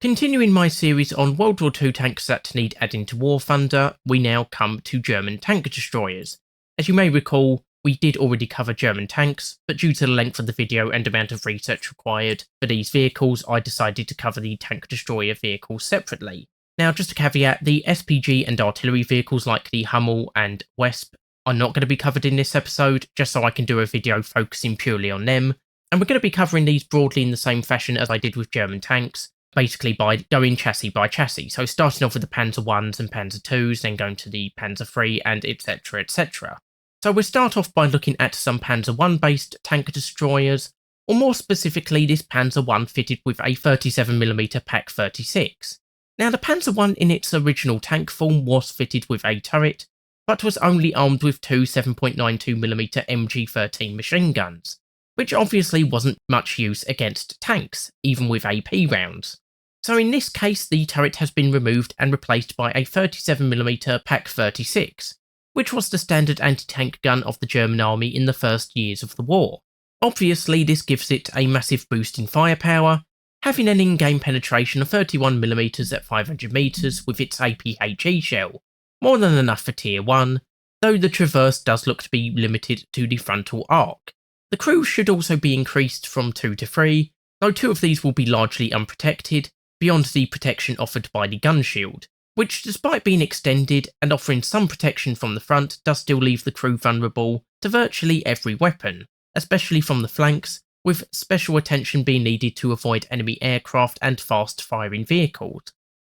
Continuing my series on World War II tanks that need adding to War Thunder, we now come to German tank destroyers. As you may recall, we did already cover German tanks, but due to the length of the video and amount of research required for these vehicles, I decided to cover the tank destroyer vehicles separately. Now, just a caveat, the SPG and artillery vehicles like the Hummel and Wesp are not going to be covered in this episode, just so I can do a video focusing purely on them, and we're going to be covering these broadly in the same fashion as I did with German tanks, basically by going chassis by chassis. So starting off with the Panzer 1s and Panzer 2s, then going to the Panzer 3 and etc, etc. So we'll start off by looking at some Panzer 1 based tank destroyers, or more specifically this Panzer 1 fitted with a 37mm Pak 36. Now the Panzer 1 in its original tank form was fitted with a turret, but was only armed with two 7.92mm MG13 machine guns, which obviously wasn't much use against tanks, even with AP rounds. So in this case, the turret has been removed and replaced by a 37mm Pak 36, which was the standard anti-tank gun of the German army in the first years of the war. Obviously, this gives it a massive boost in firepower, having an in-game penetration of 31mm at 500 metres with its APHE shell, more than enough for tier 1, though the traverse does look to be limited to the frontal arc. The crew should also be increased from 2 to 3, though 2 of these will be largely unprotected, beyond the protection offered by the gun shield, which despite being extended and offering some protection from the front does still leave the crew vulnerable to virtually every weapon, especially from the flanks, with special attention being needed to avoid enemy aircraft and fast firing vehicles.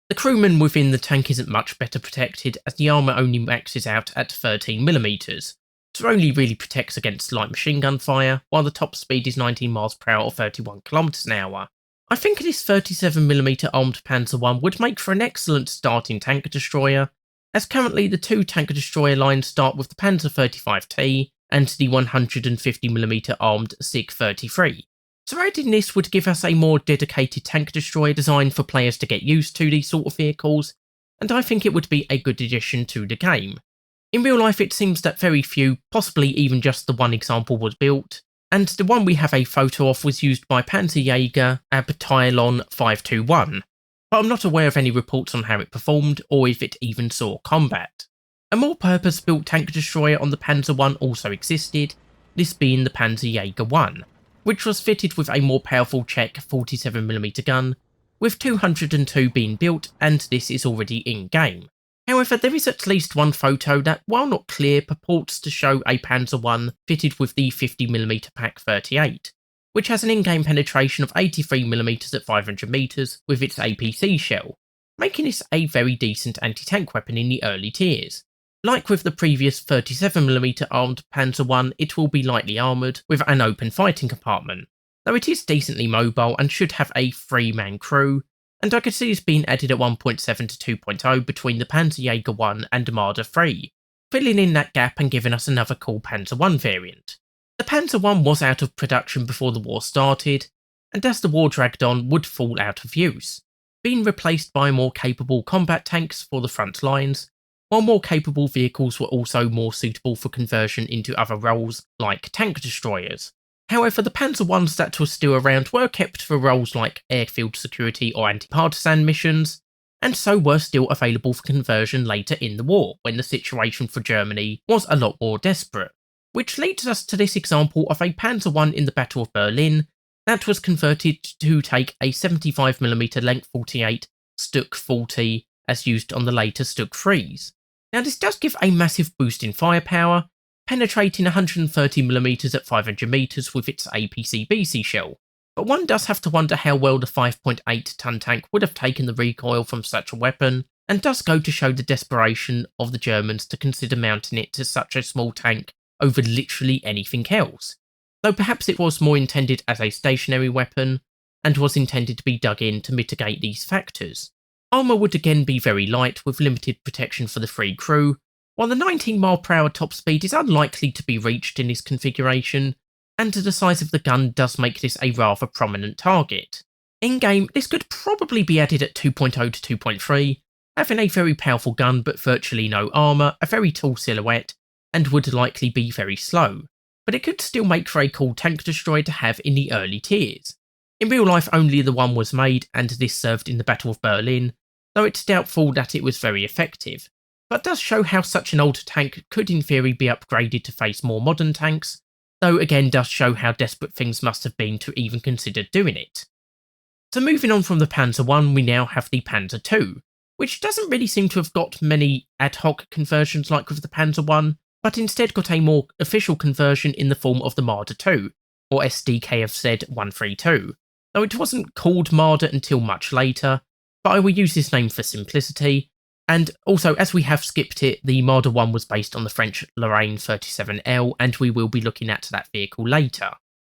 The crewman within the tank isn't much better protected as the armour only maxes out at 13mm, so only really protects against light machine gun fire, while the top speed is 19 miles per hour or 31 kilometers an hour. I think this 37mm armed Panzer 1 would make for an excellent starting tank destroyer, as currently the two tank destroyer lines start with the Panzer 35T and the 150mm armed SiG 33. So adding this would give us a more dedicated tank destroyer designed for players to get used to these sort of vehicles, and I think it would be a good addition to the game. In real life, it seems that very few, possibly even just the one example, was built, and the one we have a photo of was used by Panzerjäger Abteilung 521, but I'm not aware of any reports on how it performed or if it even saw combat. A more purpose-built tank destroyer on the Panzer 1 also existed, this being the Panzerjäger 1, which was fitted with a more powerful Czech 47mm gun, with 202 being built, and this is already in-game. However, there is at least one photo that, while not clear, purports to show a Panzer 1 fitted with the 50mm Pak 38, which has an in-game penetration of 83mm at 500 metres with its APC shell, making this a very decent anti-tank weapon in the early tiers. Like with the previous 37mm armed Panzer 1, it will be lightly armoured with an open fighting compartment, though it is decently mobile and should have a 3-man crew, and I could see this being added at 1.7 to 2.0 between the Panzerjäger 1 and Marder 3, filling in that gap and giving us another cool Panzer 1 variant. The Panzer 1 was out of production before the war started, and as the war dragged on would fall out of use, being replaced by more capable combat tanks for the front lines, while more capable vehicles were also more suitable for conversion into other roles like tank destroyers. However, the Panzer 1s that were still around were kept for roles like airfield security or anti-partisan missions, and so were still available for conversion later in the war, when the situation for Germany was a lot more desperate. Which leads us to this example of a Panzer 1 in the Battle of Berlin that was converted to take a 75mm length 48 Stuck 40 as used on the later Stuck 3s. Now this does give a massive boost in firepower, penetrating 130mm at 500 metres with its APC-BC shell, but one does have to wonder how well the 5.8 ton tank would have taken the recoil from such a weapon, and does go to show the desperation of the Germans to consider mounting it to such a small tank over literally anything else, though perhaps it was more intended as a stationary weapon, and was intended to be dug in to mitigate these factors. Armour would again be very light with limited protection for the free crew, while the 19 mph top speed is unlikely to be reached in this configuration, and the size of the gun does make this a rather prominent target. In-game, this could probably be added at 2.0 to 2.3, having a very powerful gun but virtually no armour, a very tall silhouette, and would likely be very slow, but it could still make for a cool tank destroyer to have in the early tiers. In real life only the one was made and this served in the Battle of Berlin, though it's doubtful that it was very effective, but does show how such an old tank could in theory be upgraded to face more modern tanks, though again does show how desperate things must have been to even consider doing it. So moving on from the Panzer I, we now have the Panzer II, which doesn't really seem to have got many ad hoc conversions like with the Panzer I, but instead got a more official conversion in the form of the Marder II, or SDKFZ 132, though it wasn't called Marder until much later, but I will use this name for simplicity, and also as we have skipped it, the Marder I was based on the French Lorraine 37L, and we will be looking at that vehicle later.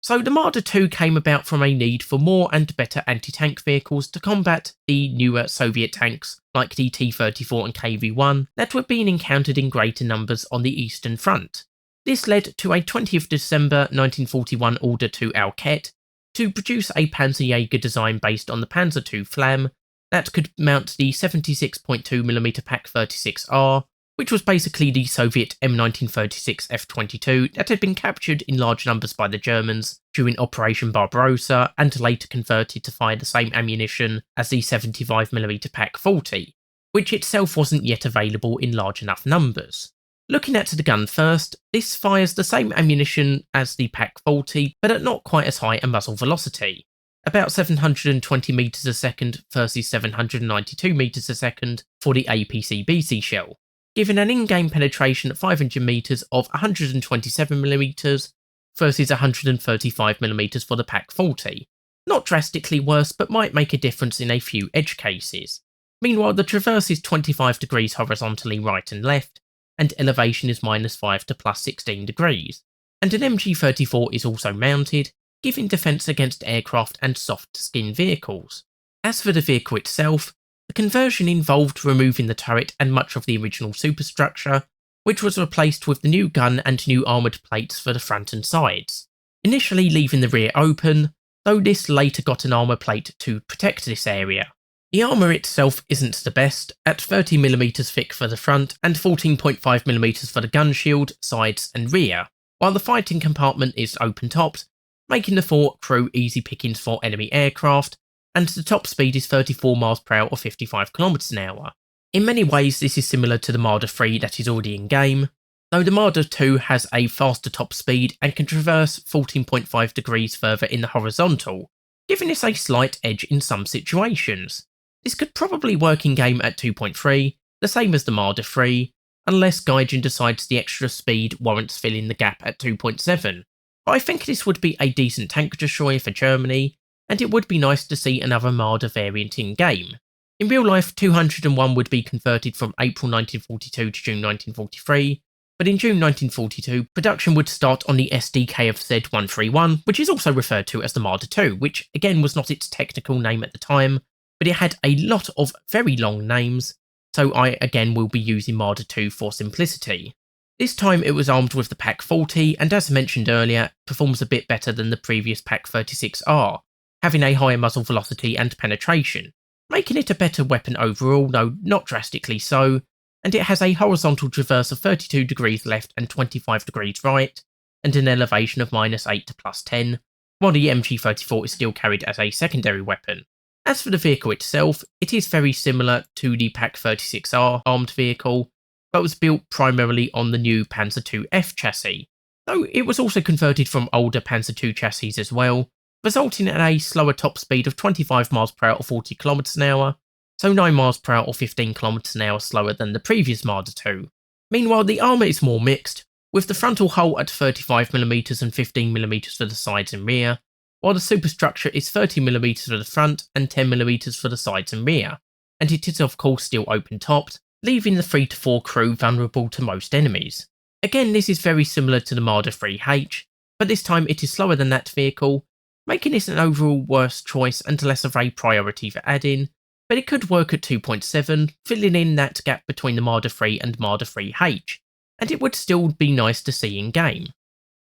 So the Marder II came about from a need for more and better anti-tank vehicles to combat the newer Soviet tanks like the T-34 and KV-1 that were being encountered in greater numbers on the Eastern Front. This led to a 20th December 1941 order to Alket to produce a Panzerjäger design based on the Panzer II Flamme that could mount the 76.2mm Pak 36R, which was basically the Soviet M1936 F-22 that had been captured in large numbers by the Germans during Operation Barbarossa and later converted to fire the same ammunition as the 75mm Pak 40, which itself wasn't yet available in large enough numbers. Looking at the gun first, this fires the same ammunition as the Pak 40 but at not quite as high a muzzle velocity, about 720 meters a second versus 792 meters a second for the APC-BC shell, giving an in-game penetration at 500 meters of 127mm versus 135mm for the Pak 40. Not drastically worse, but might make a difference in a few edge cases. Meanwhile, the traverse is 25 degrees horizontally right and left, and elevation is -5 to +16 degrees, and an MG34 is also mounted, giving defence against aircraft and soft-skin vehicles. As for the vehicle itself, the conversion involved removing the turret and much of the original superstructure, which was replaced with the new gun and new armoured plates for the front and sides, initially leaving the rear open, though this later got an armour plate to protect this area. The armour itself isn't the best, at 30mm thick for the front and 14.5mm for the gun shield, sides and rear, while the fighting compartment is open-topped, making the fore crew easy pickings for enemy aircraft, and the top speed is 34 mph or 55 km/h. In many ways this is similar to the Marder III that is already in game, though the Marder II has a faster top speed and can traverse 14.5 degrees further in the horizontal, giving us a slight edge in some situations. This could probably work in game at 2.3, the same as the Marder III, unless Gaijin decides the extra speed warrants filling the gap at 2.7. But I think this would be a decent tank destroyer for Germany, and it would be nice to see another Marder variant in game. In real life, 201 would be converted from April 1942 to June 1943, but in June 1942, production would start on the SDKFZ 131, which is also referred to as the Marder II, which again was not its technical name at the time, but it had a lot of very long names, so I again will be using Marder II for simplicity. This time it was armed with the Pak 40 and as mentioned earlier, performs a bit better than the previous Pak 36R, having a higher muzzle velocity and penetration, making it a better weapon overall, though not drastically so, and it has a horizontal traverse of 32 degrees left and 25 degrees right, and an elevation of -8 to +10, while the MG34 is still carried as a secondary weapon. As for the vehicle itself, it is very similar to the Pak 36R armed vehicle, but was built primarily on the new Panzer II F chassis, though it was also converted from older Panzer II chassis as well, resulting in a slower top speed of 25 mph or 40 km/h, so 9 mph or 15 km/h slower than the previous Marder II. Meanwhile, the armour is more mixed, with the frontal hull at 35mm and 15mm for the sides and rear, while the superstructure is 30mm for the front and 10mm for the sides and rear, and it is of course still open-topped, leaving the 3 to 4 crew vulnerable to most enemies. Again, this is very similar to the Marder IIIH, but this time it is slower than that vehicle, making this an overall worse choice and less of a priority for add-in, but it could work at 2.7, filling in that gap between the Marder III and Marder IIIH, and it would still be nice to see in game.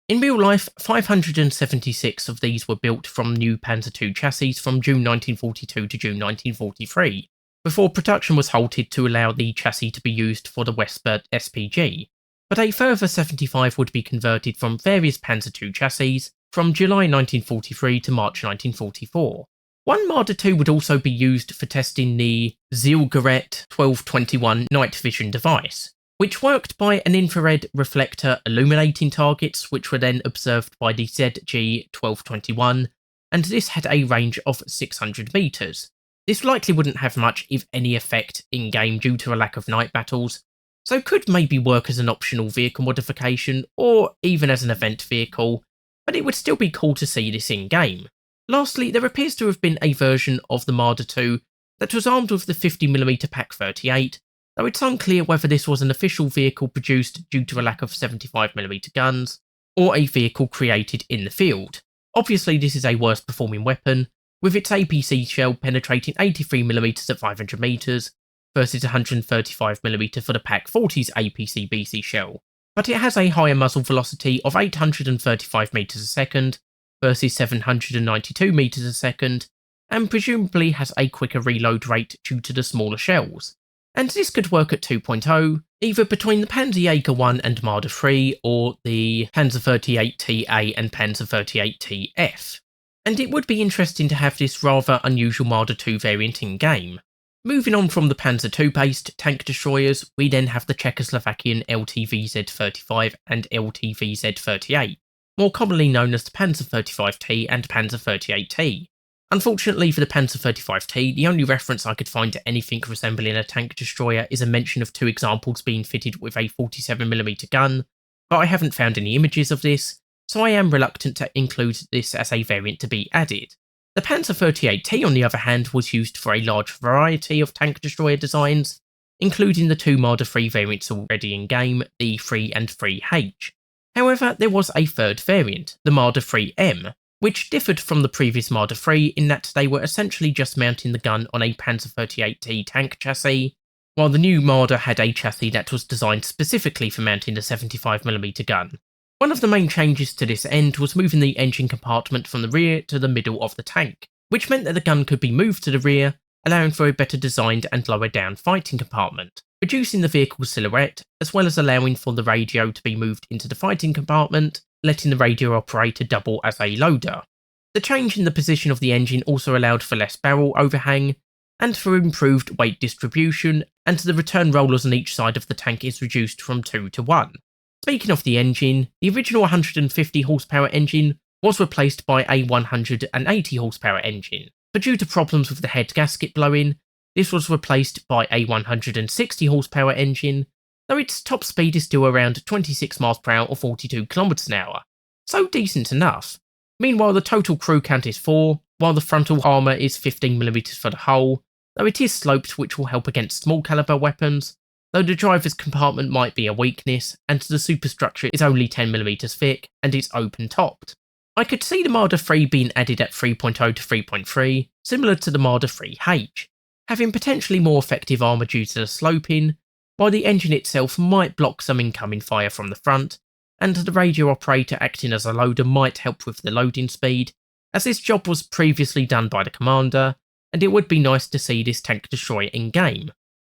In real life, 576 of these were built from new Panzer II chassis from June 1942 to June 1943, before production was halted to allow the chassis to be used for the Westbird SPG, but a further 75 would be converted from various Panzer II chassis, from July 1943 to March 1944. One Marder 2 would also be used for testing the Zielgerät 1221 night vision device, which worked by an infrared reflector illuminating targets which were then observed by the ZG-1221, and this had a range of 600 metres. This likely wouldn't have much, if any, effect in-game due to a lack of night battles, so could maybe work as an optional vehicle modification or even as an event vehicle, but it would still be cool to see this in-game. Lastly, there appears to have been a version of the Marder 2 that was armed with the 50mm Pak 38, though it's unclear whether this was an official vehicle produced due to a lack of 75mm guns, or a vehicle created in the field. Obviously this is a worse performing weapon, with its APC shell penetrating 83mm at 500 metres, versus 135mm for the Pak 40's APC BC shell, but it has a higher muzzle velocity of 835 metres a second, versus 792 metres a second, and presumably has a quicker reload rate due to the smaller shells. And this could work at 2.0, either between the Panzerjäger 1 and Marder 3, or the Panzer 38TA and Panzer 38TF. And it would be interesting to have this rather unusual Marder 2 variant in game. Moving on from the Panzer II based tank destroyers, we then have the Czechoslovakian LTVZ-35 and LTVZ-38, more commonly known as the Panzer 35T and Panzer 38T. Unfortunately for the Panzer 35T, the only reference I could find to anything resembling a tank destroyer is a mention of two examples being fitted with a 47mm gun, but I haven't found any images of this, so I am reluctant to include this as a variant to be added. The Panzer 38T, on the other hand, was used for a large variety of tank destroyer designs, including the two Marder 3 variants already in game, the 3 and 3H. However, there was a third variant, the Marder 3M, which differed from the previous Marder 3 in that they were essentially just mounting the gun on a Panzer 38T tank chassis, while the new Marder had a chassis that was designed specifically for mounting the 75mm gun. One of the main changes to this end was moving the engine compartment from the rear to the middle of the tank, which meant that the gun could be moved to the rear, allowing for a better designed and lower down fighting compartment, reducing the vehicle's silhouette, as well as allowing for the radio to be moved into the fighting compartment, letting the radio operator double as a loader. The change in the position of the engine also allowed for less barrel overhang, and for improved weight distribution, and the return rollers on each side of the tank is reduced from 2 to 1. Speaking of the engine, the original 150 horsepower engine was replaced by a 180 horsepower engine, but due to problems with the head gasket blowing, this was replaced by a 160 horsepower engine, though its top speed is still around 26 miles per hour or 42 kilometers an hour, so decent enough. Meanwhile, the total crew count is 4, while the frontal armour is 15mm for the hull, though it is sloped, which will help against small caliber weapons, though the driver's compartment might be a weakness, and the superstructure is only 10mm thick, and it's open-topped. I could see the Marder 3 being added at 3.0 to 3.3, similar to the Marder 3H, having potentially more effective armour due to the sloping, while the engine itself might block some incoming fire from the front, and the radio operator acting as a loader might help with the loading speed, as this job was previously done by the commander, and it would be nice to see this tank destroyer in-game.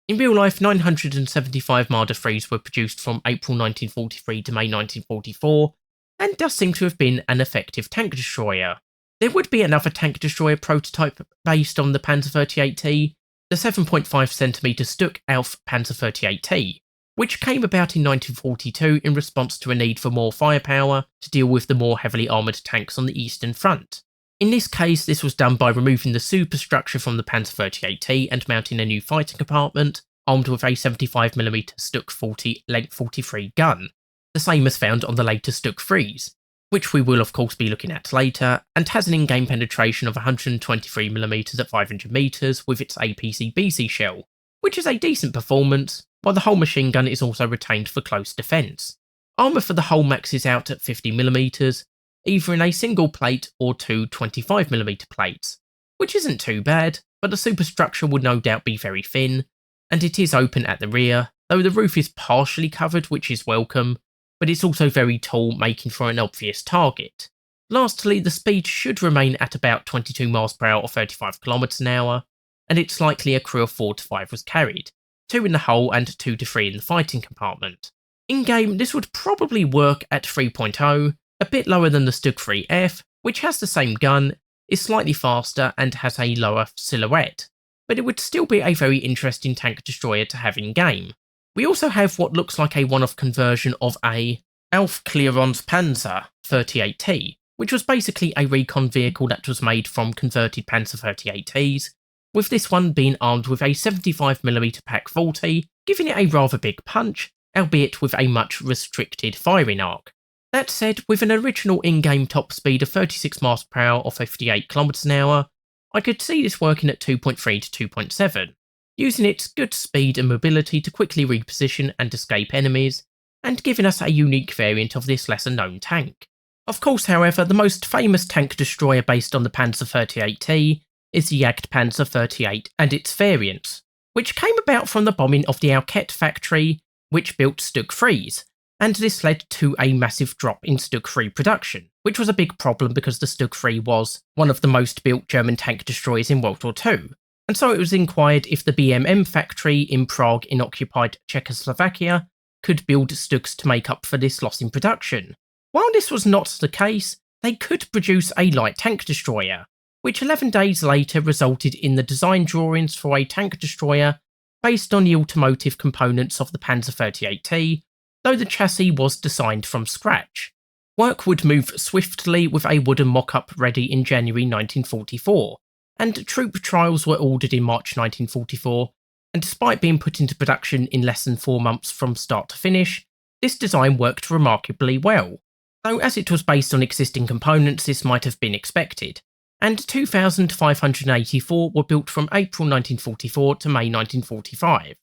In real life, 975 Marder 3s were produced from April 1943 to May 1944, and does seem to have been an effective tank destroyer. There would be another tank destroyer prototype based on the Panzer 38T, the 7.5cm Stuck Auf Panzer 38T, which came about in 1942 in response to a need for more firepower to deal with the more heavily armoured tanks on the Eastern Front. In this case, this was done by removing the superstructure from the Panzer 38T and mounting a new fighting compartment, armed with a 75mm Stuck 40 Length 43 gun, the same as found on the later Stuck 3s, which we will of course be looking at later, and has an in-game penetration of 123mm at 500 metres with its APC BC shell, which is a decent performance, while the whole machine gun is also retained for close defence. Armour for the hull maxes out at 50mm, either in a single plate or two 25mm plates, which isn't too bad, but the superstructure would no doubt be very thin, and it is open at the rear, though the roof is partially covered, which is welcome, but it's also very tall, making for an obvious target. Lastly, the speed should remain at about 22 miles per hour or 35 kilometers an hour, and it's likely a crew of 4 to 5 was carried, 2 in the hull and 2 to 3 in the fighting compartment. In-game, this would probably work at 3.0, A bit lower than the Stug 3F, which has the same gun, is slightly faster and has a lower silhouette, but it would still be a very interesting tank destroyer to have in game. We also have what looks like a one-off conversion of a Aufklärungspanzer 38T, which was basically a recon vehicle that was made from converted Panzer 38Ts, with this one being armed with a 75mm Pak 40, giving it a rather big punch, albeit with a much restricted firing arc. That said, with an original in-game top speed of 36 mph or 58 km/h, I could see this working at 2.3 to 2.7, using its good speed and mobility to quickly reposition and escape enemies, and giving us a unique variant of this lesser known tank. Of course, however, the most famous tank destroyer based on the Panzer 38T is the Jagdpanzer 38 and its variants, which came about from the bombing of the Alket factory, which built Stug 3s, and this led to a massive drop in Stug 3 production, which was a big problem because the Stug 3 was one of the most built German tank destroyers in World War II, and so it was inquired if the BMM factory in Prague in occupied Czechoslovakia could build Stugs to make up for this loss in production. While this was not the case, they could produce a light tank destroyer, which 11 days later resulted in the design drawings for a tank destroyer based on the automotive components of the Panzer 38T, though the chassis was designed from scratch. Work would move swiftly with a wooden mock-up ready in January 1944, and troop trials were ordered in March 1944, and despite being put into production in less than 4 months from start to finish, this design worked remarkably well, though as it was based on existing components this might have been expected, and 2,584 were built from April 1944 to May 1945.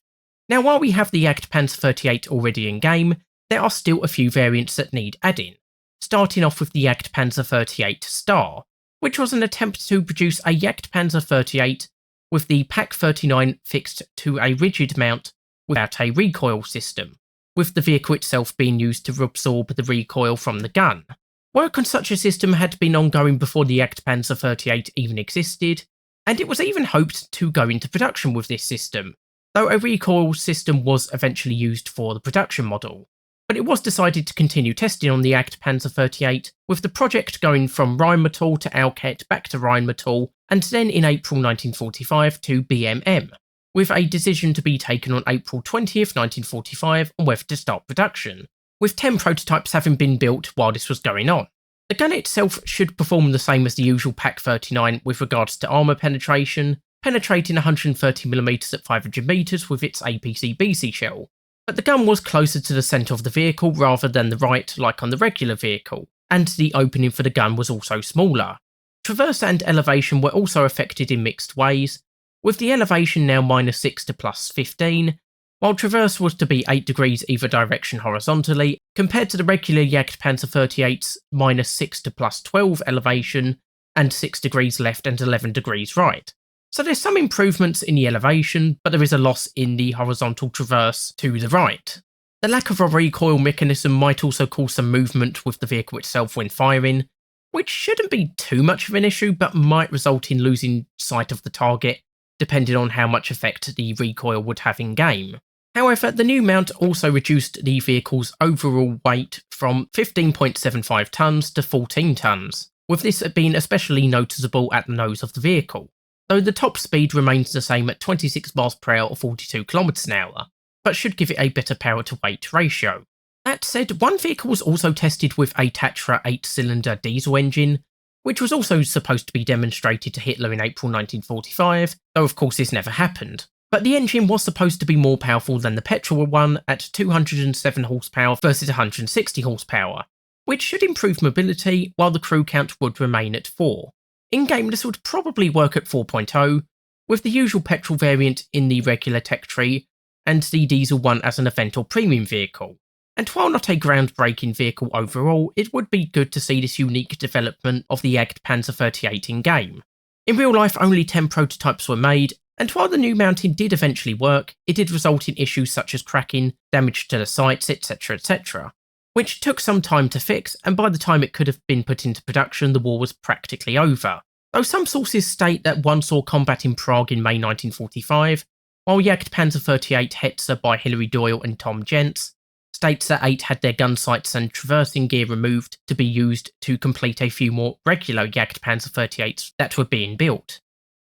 Now, while we have the Jagdpanzer 38 already in game, there are still a few variants that need adding, starting off with the Jagdpanzer 38 Star, which was an attempt to produce a Jagdpanzer 38 with the Pak 39 fixed to a rigid mount without a recoil system, with the vehicle itself being used to absorb the recoil from the gun. Work on such a system had been ongoing before the Jagdpanzer 38 even existed, and it was even hoped to go into production with this system, though a recoil system was eventually used for the production model. But it was decided to continue testing on the Jagdpanzer 38, with the project going from Rheinmetall to Alket back to Rheinmetall, and then in April 1945 to BMM, with a decision to be taken on April 20th, 1945 on whether to start production, with 10 prototypes having been built while this was going on. The gun itself should perform the same as the usual Pak 39 with regards to armour penetration, penetrating 130mm at 500 metres with its APC-BC shell, but the gun was closer to the centre of the vehicle rather than the right like on the regular vehicle, and the opening for the gun was also smaller. Traverse and elevation were also affected in mixed ways, with the elevation now -6 to +15, while traverse was to be 8 degrees either direction horizontally, compared to the regular Jagdpanzer 38's -6 to +12 elevation, and 6 degrees left and 11 degrees right. So there's some improvements in the elevation, but there is a loss in the horizontal traverse to the right. The lack of a recoil mechanism might also cause some movement with the vehicle itself when firing, which shouldn't be too much of an issue, but might result in losing sight of the target, depending on how much effect the recoil would have in game. However, the new mount also reduced the vehicle's overall weight from 15.75 tonnes to 14 tonnes, with this being especially noticeable at the nose of the vehicle, though the top speed remains the same at 26 mph or 42 km/h, but should give it a better power to weight ratio. That said, one vehicle was also tested with a Tatra 8-cylinder diesel engine, which was also supposed to be demonstrated to Hitler in April 1945, though of course this never happened. But the engine was supposed to be more powerful than the petrol one at 207 horsepower versus 160 horsepower, which should improve mobility while the crew count would remain at 4. In-game this would probably work at 4.0, with the usual petrol variant in the regular tech tree, and the diesel one as an event or premium vehicle. And while not a groundbreaking vehicle overall, it would be good to see this unique development of the Jagdpanzer 38 in-game. In real life only 10 prototypes were made, and while the new mounting did eventually work, it did result in issues such as cracking, damage to the sights, etc, which took some time to fix, and by the time it could have been put into production the war was practically over. Though some sources state that one saw combat in Prague in May 1945, while Jagdpanzer 38 Hetzer by Hilary Doyle and Tom Jentz states that 8 had their gun sights and traversing gear removed to be used to complete a few more regular Jagdpanzer 38s that were being built.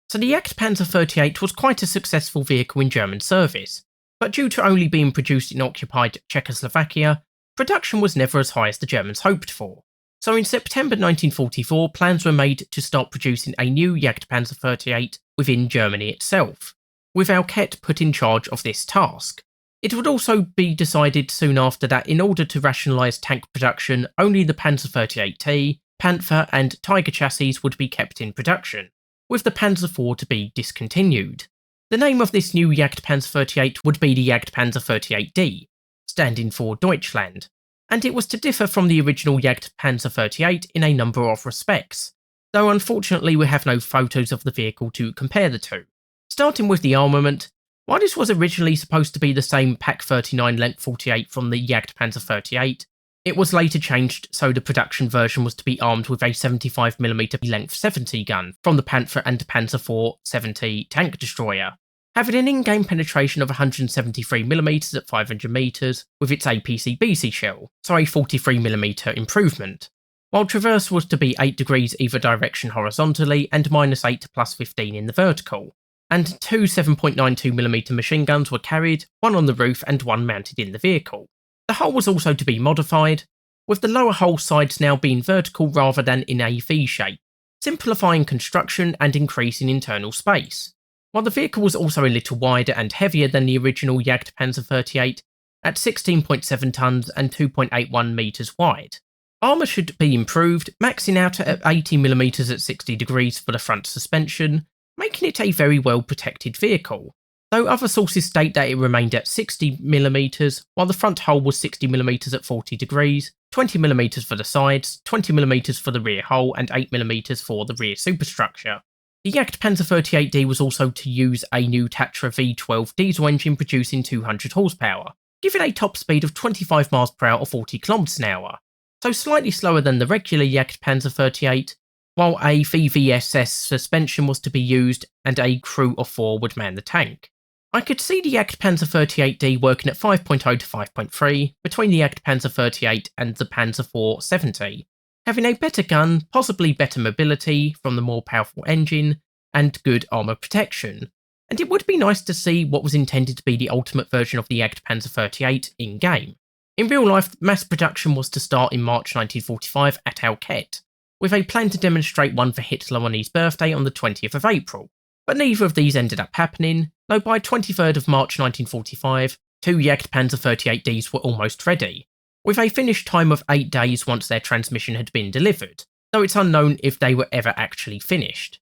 So the Jagdpanzer 38 was quite a successful vehicle in German service, but due to only being produced in occupied Czechoslovakia, production was never as high as the Germans hoped for. So in September 1944, plans were made to start producing a new Jagdpanzer 38 within Germany itself, with Alket put in charge of this task. It would also be decided soon after that in order to rationalise tank production, only the Panzer 38T, Panther and Tiger chassis would be kept in production, with the Panzer IV to be discontinued. The name of this new Jagdpanzer 38 would be the Jagdpanzer 38D, standing for Deutschland, and it was to differ from the original Jagdpanzer 38 in a number of respects, though unfortunately we have no photos of the vehicle to compare the two. Starting with the armament, while this was originally supposed to be the same Pak 39 Length 48 from the Jagdpanzer 38, it was later changed so the production version was to be armed with a 75mm Length 70 gun from the Panther and Panzer IV 70 tank destroyer, having an in-game penetration of 173mm at 500 metres with its APC-BC shell, so a 43mm improvement, while traverse was to be 8 degrees either direction horizontally and -8 to +15 in the vertical, and two 7.92mm machine guns were carried, one on the roof and one mounted in the vehicle. The hull was also to be modified, with the lower hull sides now being vertical rather than in a V shape, simplifying construction and increasing internal space, while the vehicle was also a little wider and heavier than the original Jagdpanzer 38 at 16.7 tonnes and 2.81 metres wide. Armour should be improved, maxing out at 80mm at 60 degrees for the front suspension, making it a very well protected vehicle, though other sources state that it remained at 60mm, while the front hull was 60mm at 40 degrees, 20mm for the sides, 20mm for the rear hull and 8mm for the rear superstructure. The Jagdpanzer 38D was also to use a new Tatra V12 diesel engine producing 200 horsepower, giving a top speed of 25 miles per hour or 40 km an hour, so slightly slower than the regular Jagdpanzer 38, while a VVSS suspension was to be used and a crew of 4 would man the tank. I could see the Jagdpanzer 38D working at 5.0 to 5.3 between the Jagdpanzer 38 and the Panzer IV 70, having a better gun, possibly better mobility from the more powerful engine, and good armour protection, and it would be nice to see what was intended to be the ultimate version of the Jagdpanzer 38 in-game. In real life, mass production was to start in March 1945 at Alket, with a plan to demonstrate one for Hitler on his birthday on the 20th of April, but neither of these ended up happening, though by 23rd of March 1945, 2 Jagdpanzer 38Ds were almost ready, with a finished time of 8 days once their transmission had been delivered, though it's unknown if they were ever actually finished.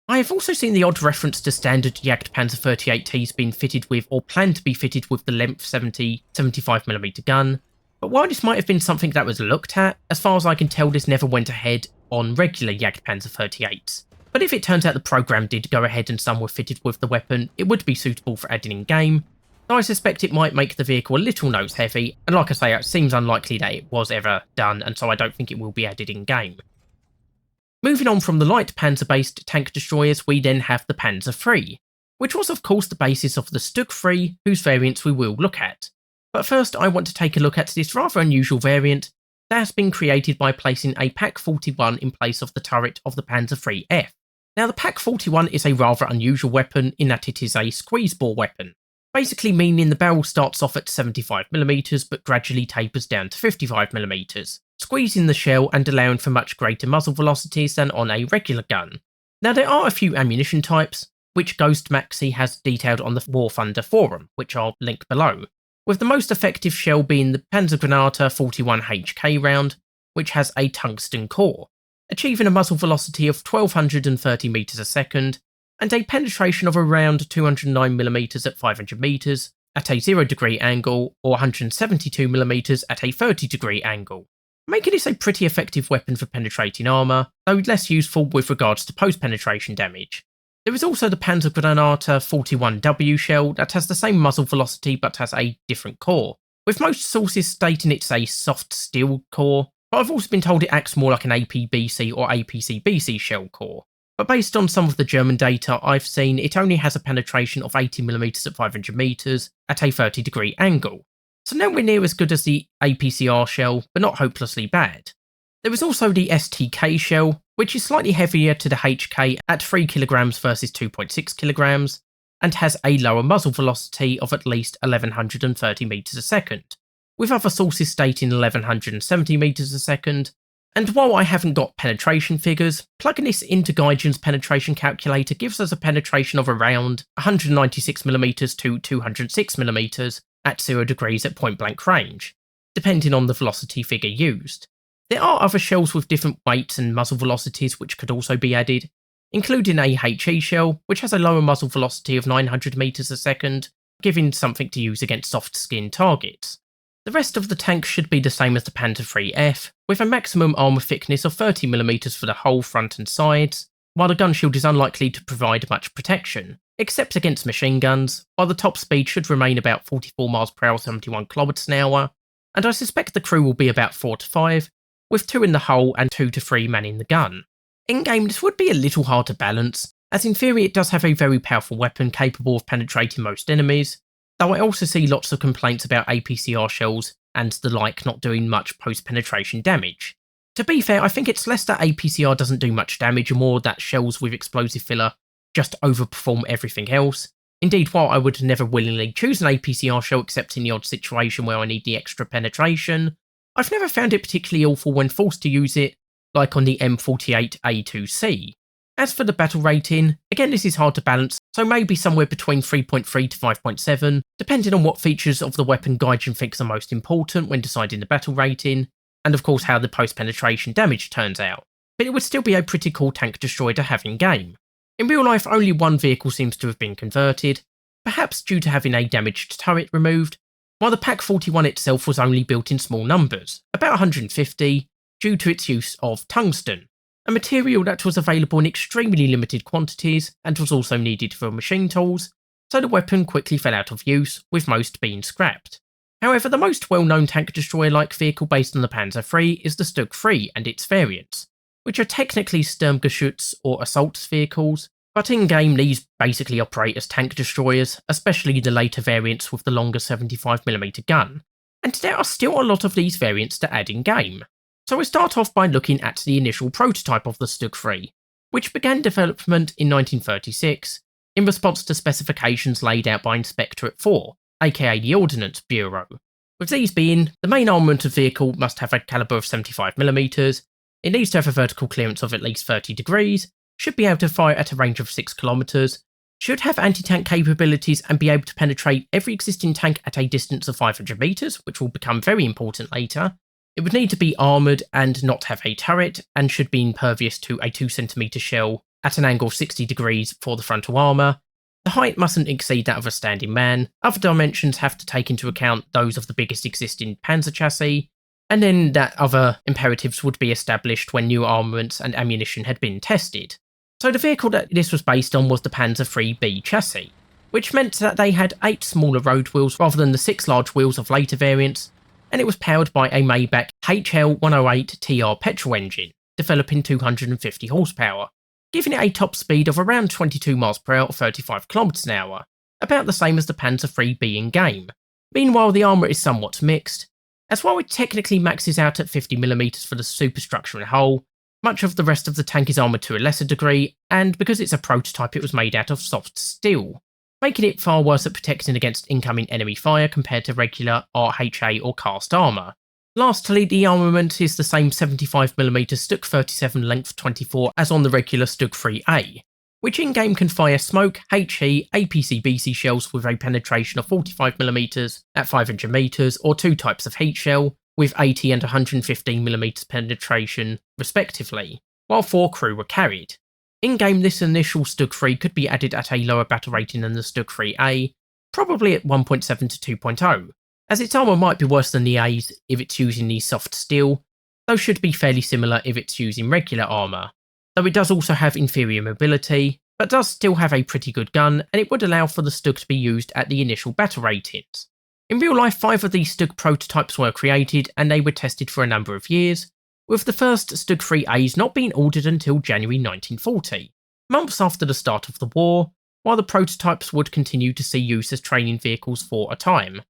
I have also seen the odd reference to standard Jagdpanzer 38Ts being fitted with or planned to be fitted with the Length 70 75mm gun, but while this might have been something that was looked at, as far as I can tell this never went ahead on regular Jagdpanzer 38s. But if it turns out the program did go ahead and some were fitted with the weapon, it would be suitable for adding in game, though I suspect it might make the vehicle a little nose heavy, and like I say, it seems unlikely that it was ever done, and so I don't think it will be added in game. Moving on from the light Panzer-based tank destroyers, we then have the Panzer III, which was of course the basis of the Stug 3, whose variants we will look at. But first I want to take a look at this rather unusual variant that has been created by placing a Pak 41 in place of the turret of the Panzer IIIF. Now the Pak 41 is a rather unusual weapon in that it is a squeeze bore weapon, basically meaning the barrel starts off at 75mm but gradually tapers down to 55mm, squeezing the shell and allowing for much greater muzzle velocities than on a regular gun. Now there are a few ammunition types, which Ghost Maxi has detailed on the War Thunder forum, which I'll link below, with the most effective shell being the Panzergranate 41HK round, which has a tungsten core, achieving a muzzle velocity of 1230 meters a second and a penetration of around 209mm at 500 meters at a 0 degree angle or 172mm at a 30 degree angle, making this a pretty effective weapon for penetrating armour, though less useful with regards to post-penetration damage. There is also the Panzergranate 41W shell that has the same muzzle velocity but has a different core, with most sources stating it's a soft steel core, but I've also been told it acts more like an APBC or APC-BC shell core. But based on some of the German data I've seen, it only has a penetration of 80mm at 500 meters at a 30 degree angle, so nowhere near as good as the APCR shell, but not hopelessly bad. There was also the STK shell, which is slightly heavier to the HK at 3 kg versus 2.6 kg, and has a lower muzzle velocity of at least 1130 meters a second, with other sources stating 1170 meters a second. And while I haven't got penetration figures, plugging this into Gaijin's penetration calculator gives us a penetration of around 196mm to 206mm at 0 degrees at point blank range, depending on the velocity figure used. There are other shells with different weights and muzzle velocities which could also be added, including a HE shell, which has a lower muzzle velocity of 900 meters a second, giving something to use against soft-skinned targets. The rest of the tank should be the same as the Panzer IIIF, with a maximum armour thickness of 30mm for the whole front and sides, while the gun shield is unlikely to provide much protection, except against machine guns, while the top speed should remain about 44 mph 71km/h, and I suspect the crew will be about 4 to 5, with 2 in the hull and 2 to 3 manning the gun. In-game this would be a little hard to balance, as in theory it does have a very powerful weapon capable of penetrating most enemies, though I also see lots of complaints about APCR shells and the like not doing much post-penetration damage. To be fair, I think it's less that APCR doesn't do much damage and more that shells with explosive filler just overperform everything else. Indeed, while I would never willingly choose an APCR shell except in the odd situation where I need the extra penetration, I've never found it particularly awful when forced to use it, like on the M48A2C. As for the battle rating, again this is hard to balance, so maybe somewhere between 3.3 to 5.7, depending on what features of the weapon Gaijin thinks are most important when deciding the battle rating, and of course how the post-penetration damage turns out. But it would still be a pretty cool tank destroyer to have in game. In real life only one vehicle seems to have been converted, perhaps due to having a damaged turret removed, while the Pak-41 itself was only built in small numbers, about 150, due to its use of tungsten, a material that was available in extremely limited quantities and was also needed for machine tools, so the weapon quickly fell out of use, with most being scrapped. However, the most well-known tank destroyer-like vehicle based on the Panzer III is the Stug 3 and its variants, which are technically Sturmgeschütz or assault vehicles, but in-game these basically operate as tank destroyers, especially the later variants with the longer 75mm gun, and there are still a lot of these variants to add in-game. So we start off by looking at the initial prototype of the Stug 3, which began development in 1936 in response to specifications laid out by Inspectorate 4, aka the Ordnance Bureau, with these being the main armament of vehicle must have a calibre of 75mm, it needs to have a vertical clearance of at least 30 degrees, should be able to fire at a range of 6 km, should have anti-tank capabilities and be able to penetrate every existing tank at a distance of 500 meters, which will become very important later. It would need to be armoured and not have a turret, and should be impervious to a 2cm shell at an angle of 60 degrees for the frontal armour. The height mustn't exceed that of a standing man. Other dimensions have to take into account those of the biggest existing Panzer chassis, and then that other imperatives would be established when new armaments and ammunition had been tested. So the vehicle that this was based on was the Panzer IIIB chassis, which meant that they had 8 smaller road wheels rather than the 6 large wheels of later variants, and it was powered by a Maybach HL108TR petrol engine, developing 250 horsepower, giving it a top speed of around 22 mph or 35 km/h, about the same as the Panzer IIIB in game. Meanwhile, the armour is somewhat mixed, as while it technically maxes out at 50mm for the superstructure and hull, much of the rest of the tank is armoured to a lesser degree, and because it's a prototype it was made out of soft steel, making it far worse at protecting against incoming enemy fire compared to regular RHA or cast armour. Lastly, the armament is the same 75mm Stug 37 length 24 as on the regular Stug 3A, which in-game can fire smoke, HE, APC-BC shells with a penetration of 45mm at 500 meters, or 2 types of heat shell with 80 and 115mm penetration respectively, while 4 crew were carried. In-game, this initial Stug 3 could be added at a lower battle rating than the Stug 3A, probably at 1.7 to 2.0, as its armour might be worse than the A's if it's using the soft steel, though should be fairly similar if it's using regular armour, though it does also have inferior mobility, but does still have a pretty good gun, and it would allow for the Stug to be used at the initial battle ratings. In real life, 5 of these Stug prototypes were created, and they were tested for a number of years, with the first Stug 3As not being ordered until January 1940, months after the start of the war, while the prototypes would continue to see use as training vehicles for a time.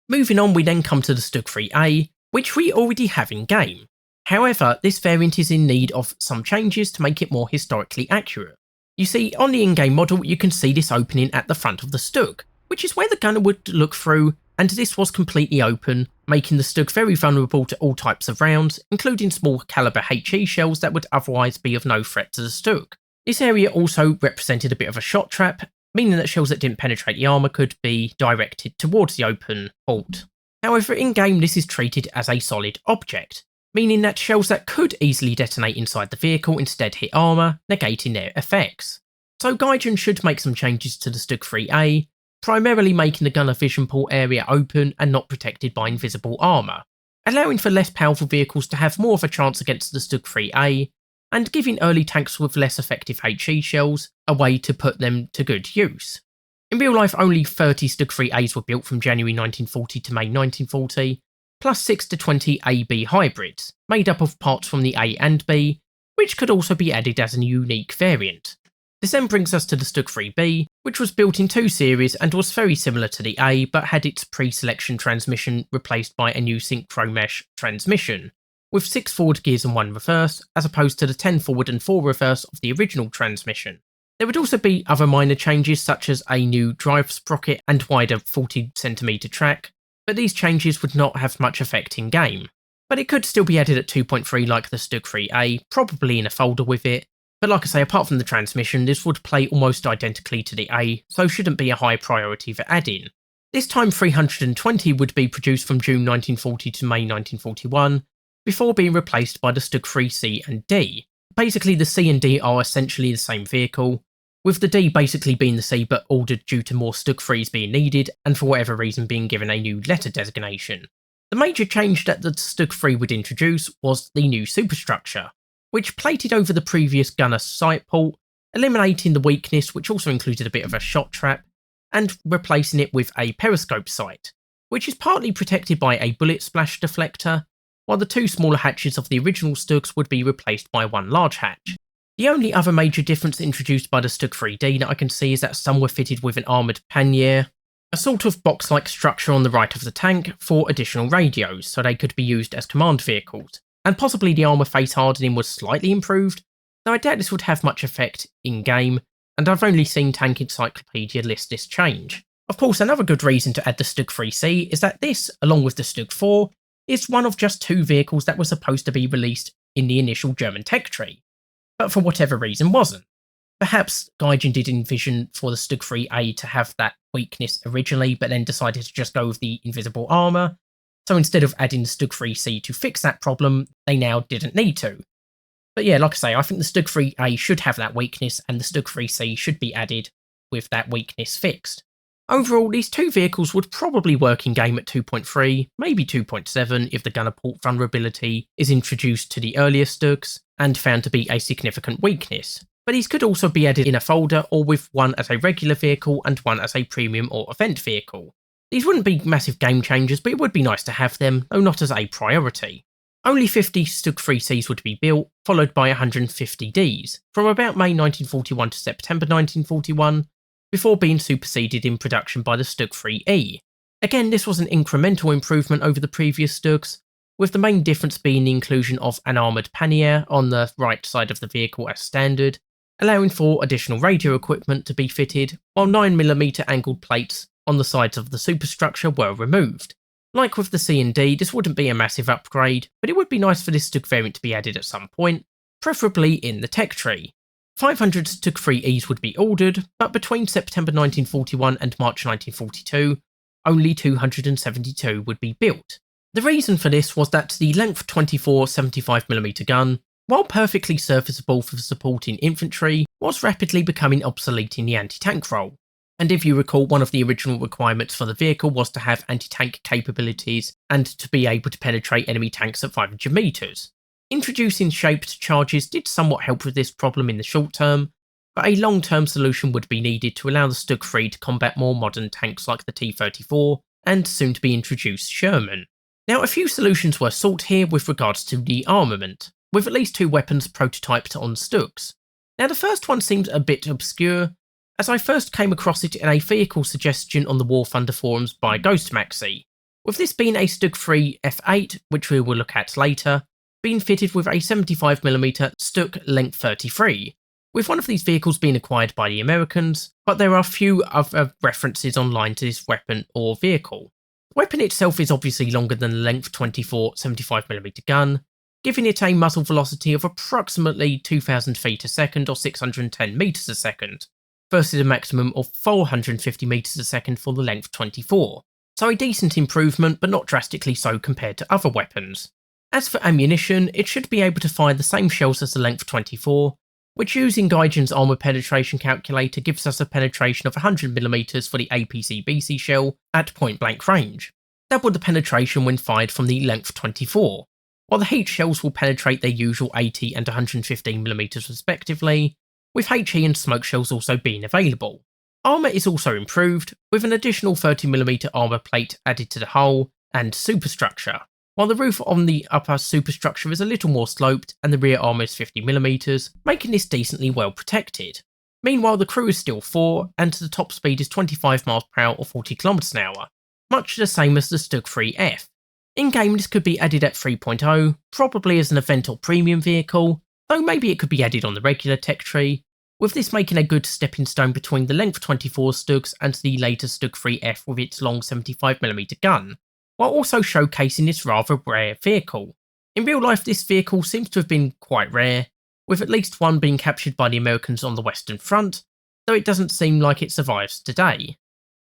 Moving on, we then come to the Stug 3A, which we already have in game. However, this variant is in need of some changes to make it more historically accurate. You see, on the in-game model you can see this opening at the front of the Stug, which is where the gunner would look through, and this was completely open, making the Stug very vulnerable to all types of rounds, including small caliber HE shells that would otherwise be of no threat to the Stug. This area also represented a bit of a shot trap, meaning that shells that didn't penetrate the armour could be directed towards the open port. However, in-game this is treated as a solid object, meaning that shells that could easily detonate inside the vehicle instead hit armour, negating their effects. So Gaijin should make some changes to the Stug 3A, primarily making the gunner vision port area open and not protected by invisible armour, allowing for less powerful vehicles to have more of a chance against the Stug 3A, and giving early tanks with less effective HE shells a way to put them to good use. In real life, only 30 Stug 3As were built from January 1940 to May 1940, plus 6 to 20 AB hybrids, made up of parts from the A and B, which could also be added as a unique variant. This then brings us to the Stug 3B, which was built in 2 series and was very similar to the A, but had its pre-selection transmission replaced by a new synchro mesh transmission, with 6 forward gears and 1 reverse, as opposed to the 10 forward and 4 reverse of the original transmission. There would also be other minor changes such as a new drive sprocket and wider 40cm track, but these changes would not have much effect in game. But it could still be added at 2.3 like the Stug 3A, probably in a folder with it, but like I say, apart from the transmission, this would play almost identically to the A, so shouldn't be a high priority for adding. This time 320 would be produced from June 1940 to May 1941, before being replaced by the Stug 3C and D. Basically the C and D are essentially the same vehicle, with the D basically being the C but ordered due to more Stug 3s being needed and for whatever reason being given a new letter designation. The major change that the Stug 3 would introduce was the new superstructure, which plated over the previous gunner sight port, eliminating the weakness, which also included a bit of a shot trap, and replacing it with a periscope sight, which is partly protected by a bullet splash deflector, while the 2 smaller hatches of the original Stugs would be replaced by 1 large hatch. The only other major difference introduced by the Stug 3D that I can see is that some were fitted with an armoured pannier, a sort of box-like structure on the right of the tank for additional radios, so they could be used as command vehicles. And possibly the armour face hardening was slightly improved, though I doubt this would have much effect in-game, and I've only seen Tank Encyclopedia list this change. Of course, another good reason to add the Stug 3C is that this, along with the Stug 4, is one of just 2 vehicles that were supposed to be released in the initial German tech tree, but for whatever reason wasn't. Perhaps Gaijin did envision for the Stug 3A to have that weakness originally, but then decided to just go with the invisible armour, so instead of adding the Stug 3C to fix that problem, they now didn't need to. But yeah, like I say, I think the Stug 3A should have that weakness, and the Stug 3C should be added with that weakness fixed. Overall, these 2 vehicles would probably work in game at 2.3, maybe 2.7 if the gunner port vulnerability is introduced to the earlier Stugs and found to be a significant weakness. But these could also be added in a folder or with 1 as a regular vehicle and 1 as a premium or event vehicle. These wouldn't be massive game changers, but it would be nice to have them, though not as a priority. Only 50 Stug 3Cs would be built, followed by 150 Ds, from about May 1941 to September 1941, before being superseded in production by the Stug 3E. Again, this was an incremental improvement over the previous Stugs, with the main difference being the inclusion of an armoured pannier on the right side of the vehicle as standard, allowing for additional radio equipment to be fitted, while 9mm angled plates on the sides of the superstructure were removed. Like with the C and D, this wouldn't be a massive upgrade, but it would be nice for this Stug variant to be added at some point, preferably in the tech tree. 500 Stug 3Es would be ordered, but between September 1941 and March 1942, only 272 would be built. The reason for this was that the length 24 75mm gun, while perfectly serviceable for supporting infantry, was rapidly becoming obsolete in the anti-tank role. And if you recall, one of the original requirements for the vehicle was to have anti-tank capabilities and to be able to penetrate enemy tanks at 500 metres. Introducing shaped charges did somewhat help with this problem in the short term, but a long-term solution would be needed to allow the Stug 3 to combat more modern tanks like the T-34 and soon-to-be introduced Sherman. Now, a few solutions were sought here with regards to the armament, with at least 2 weapons prototyped on Stugs. Now, the first one seems a bit obscure, as I first came across it in a vehicle suggestion on the War Thunder forums by Ghost Maxi, with this being a Stug 3 F8, which we will look at later, being fitted with a 75mm Stug length 33, with one of these vehicles being acquired by the Americans, but there are few other references online to this weapon or vehicle. The weapon itself is obviously longer than the length 24 75mm gun, giving it a muzzle velocity of approximately 2000 feet a second or 610 meters a second, versus a maximum of 450 meters a second for the length 24. So a decent improvement, but not drastically so compared to other weapons. As for ammunition, it should be able to fire the same shells as the length 24, which using Gaijin's armour penetration calculator gives us a penetration of 100mm for the APC-BC shell at point blank range, double the penetration when fired from the length 24, while the heat shells will penetrate their usual 80 and 115mm respectively, with HE and smoke shells also being available. Armour is also improved, with an additional 30mm armour plate added to the hull and superstructure, while the roof on the upper superstructure is a little more sloped and the rear armour is 50mm, making this decently well protected. Meanwhile, the crew is still 4, and the top speed is 25 mph or 40km/h, much the same as the Stug 3F. In-game this could be added at 3.0, probably as an event or premium vehicle, though maybe it could be added on the regular tech tree, with this making a good stepping stone between the length 24 Stugs and the later Stug 3F with its long 75mm gun, while also showcasing this rather rare vehicle. In real life, this vehicle seems to have been quite rare, with at least one being captured by the Americans on the Western Front, though it doesn't seem like it survives today.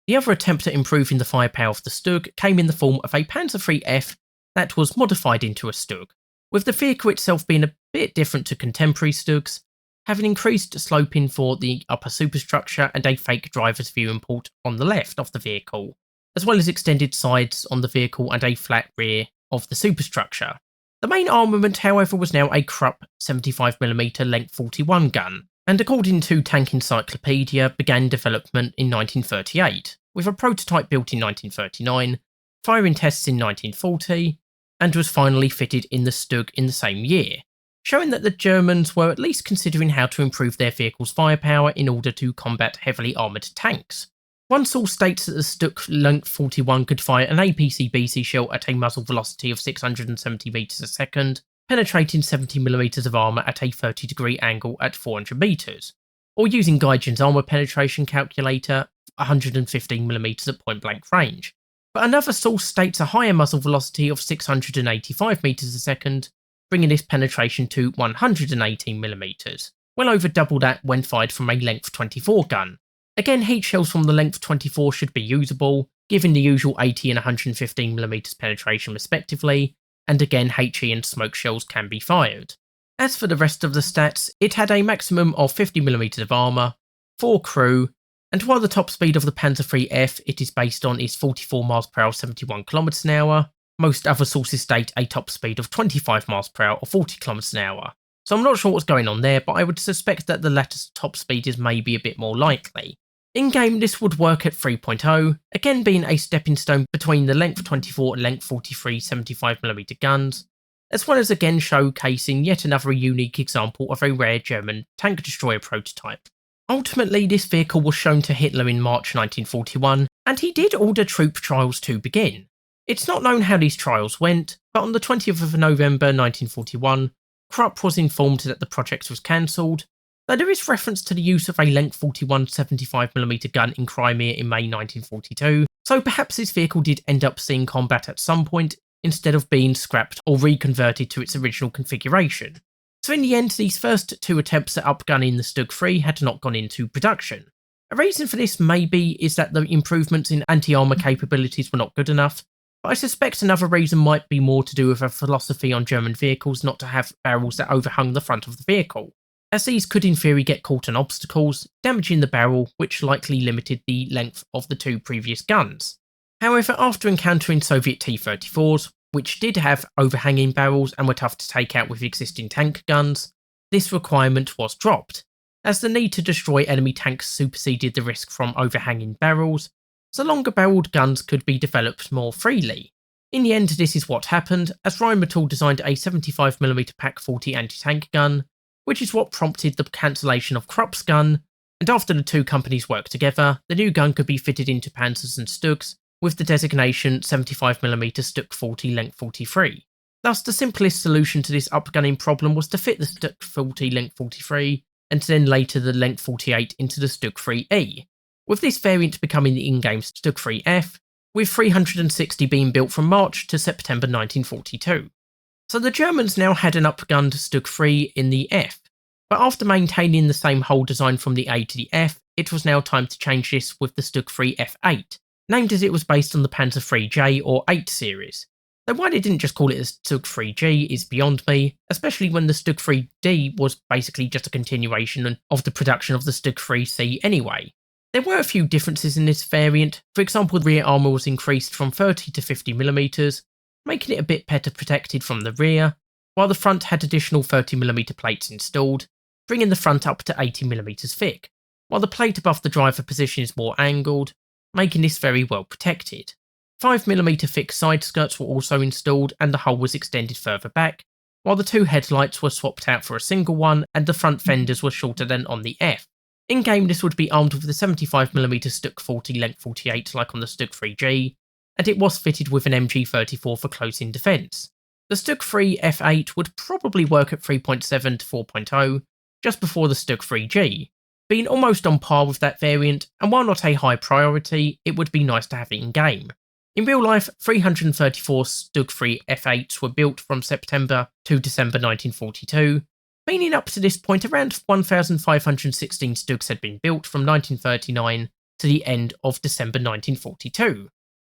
The other attempt at improving the firepower of the Stug came in the form of a Panzer IIIF that was modified into a Stug, with the vehicle itself being a bit different to contemporary Stugs, having increased sloping for the upper superstructure and a fake driver's view import on the left of the vehicle, as well as extended sides on the vehicle and a flat rear of the superstructure. The main armament, however, was now a Krupp 75mm length 41 gun, and according to Tank Encyclopedia, began development in 1938, with a prototype built in 1939, firing tests in 1940, and was finally fitted in the Stug in the same year, showing that the Germans were at least considering how to improve their vehicle's firepower in order to combat heavily armoured tanks. One source states that the Stug length 41 could fire an APC-BC shell at a muzzle velocity of 670 meters a second, penetrating 70mm of armour at a 30-degree angle at 400 meters, or using Gaijin's armour penetration calculator, 115mm at point blank range. But another source states a higher muzzle velocity of 685 meters a second, bringing this penetration to 118mm, well over double that when fired from a length 24 gun. Again, heat shells from the length 24 should be usable, given the usual 80 and 115mm penetration respectively, and again HE and smoke shells can be fired. As for the rest of the stats, it had a maximum of 50mm of armour, 4 crew, and while the top speed of the Panzer IIIF it is based on is 44 mph 71km/h, most other sources state a top speed of 25 mph or 40km/h. So I'm not sure what's going on there, but I would suspect that the latter's top speed is maybe a bit more likely. In-game this would work at 3.0, again being a stepping stone between the length 24 and length 43 75mm guns, as well as again showcasing yet another unique example of a rare German tank destroyer prototype. Ultimately, this vehicle was shown to Hitler in March 1941, and he did order troop trials to begin. It's not known how these trials went, but on the 20th of November 1941, Krupp was informed that the project was cancelled, though there is reference to the use of a length 41 75mm gun in Crimea in May 1942, so perhaps this vehicle did end up seeing combat at some point, instead of being scrapped or reconverted to its original configuration. So in the end, these first 2 attempts at upgunning the Stug 3 had not gone into production. A reason for this maybe is that the improvements in anti-armour capabilities were not good enough, but I suspect another reason might be more to do with a philosophy on German vehicles not to have barrels that overhung the front of the vehicle, as these could in theory get caught on obstacles, damaging the barrel, which likely limited the length of the 2 previous guns. However, after encountering Soviet T-34s, which did have overhanging barrels and were tough to take out with existing tank guns, this requirement was dropped, as the need to destroy enemy tanks superseded the risk from overhanging barrels, so longer barreled guns could be developed more freely. In the end, this is what happened, as Rheinmetall designed a 75mm PaK-40 anti-tank gun, which is what prompted the cancellation of Krupp's gun, and after the 2 companies worked together, the new gun could be fitted into Panzers and Stugs with the designation 75mm Stuk 40 Length 43. Thus, the simplest solution to this upgunning problem was to fit the Stuk 40 Length 43 and then later the Length 48 into the Stuk 3E, with this variant becoming the in-game Stuk 3F, with 360 being built from March to September 1942. So the Germans now had an upgunned Stuk 3 in the F, but after maintaining the same hull design from the A to the F, it was now time to change this with the Stuk 3 F8, named as it was based on the Panzer III J or 8 series. Though why they didn't just call it the Stuk 3G is beyond me, especially when the Stuk 3D was basically just a continuation of the production of the Stuk 3C anyway. There were a few differences in this variant. For example, the rear armour was increased from 30 to 50mm, making it a bit better protected from the rear, while the front had additional 30mm plates installed, bringing the front up to 80mm thick, while the plate above the driver position is more angled, making this very well protected. 5mm thick side skirts were also installed and the hull was extended further back, while the two headlights were swapped out for a single one and the front fenders were shorter than on the F. In-game this would be armed with the 75mm Stuk 40 Length 48 like on the Stuk 3G, and it was fitted with an MG34 for close-in defence. The Stuk 3 F8 would probably work at 3.7 to 4.0, just before the Stuk 3G, being almost on par with that variant, and while not a high priority, it would be nice to have it in-game. In real life, 334 Stuk 3 F8s were built from September to December 1942, meaning up to this point around 1,516 Stuks had been built from 1939 to the end of December 1942.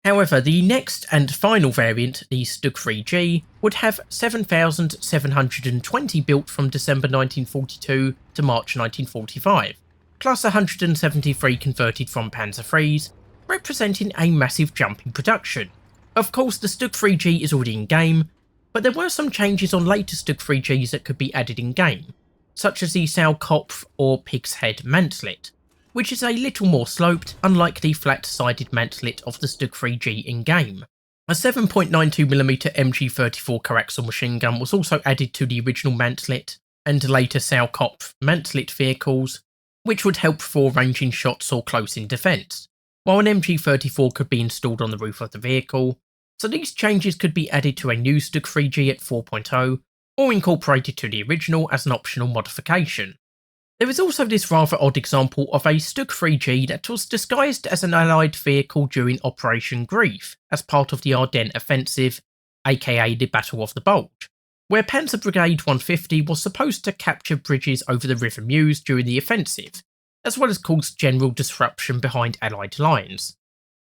However, the next and final variant, the Stuk 3G, would have 7,720 built from December 1942 to March 1945, plus 173 converted from Panzer IIIs, representing a massive jump in production. Of course, the Stuk 3G is already in-game, but there were some changes on later Stuk 3Gs that could be added in-game, such as the Saukopf or Pig's Head mantlet, which is a little more sloped, unlike the flat-sided mantlet of the Stuk 3G in-game. A 7.92mm MG34 coaxial machine gun was also added to the original mantlet, and later Saukopf mantlet vehicles, which would help for ranging shots or close-in defence, while an MG34 could be installed on the roof of the vehicle, so these changes could be added to a new Stuk 3G at 4.0, or incorporated to the original as an optional modification. There is also this rather odd example of a Stuk 3G that was disguised as an Allied vehicle during Operation Grief, as part of the Ardennes Offensive, aka the Battle of the Bulge, where Panzer Brigade 150 was supposed to capture bridges over the River Meuse during the offensive, as well as cause general disruption behind Allied lines.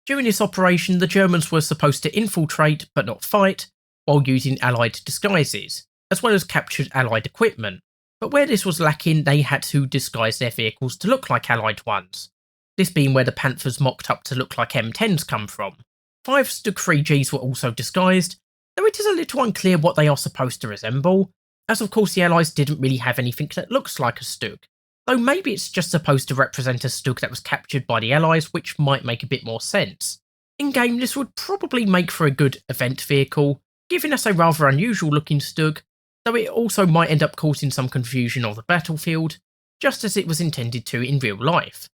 During this operation, the Germans were supposed to infiltrate but not fight, while using Allied disguises, as well as captured Allied equipment, but where this was lacking they had to disguise their vehicles to look like Allied ones, this being where the Panthers mocked up to look like M10s come from. 5 Stuk 3Gs were also disguised, though it is a little unclear what they are supposed to resemble, as of course the Allies didn't really have anything that looks like a Stuk. Though maybe it's just supposed to represent a Stuk that was captured by the Allies, which might make a bit more sense. In-game this would probably make for a good event vehicle, giving us a rather unusual looking Stuk, though it also might end up causing some confusion on the battlefield, just as it was intended to in real life.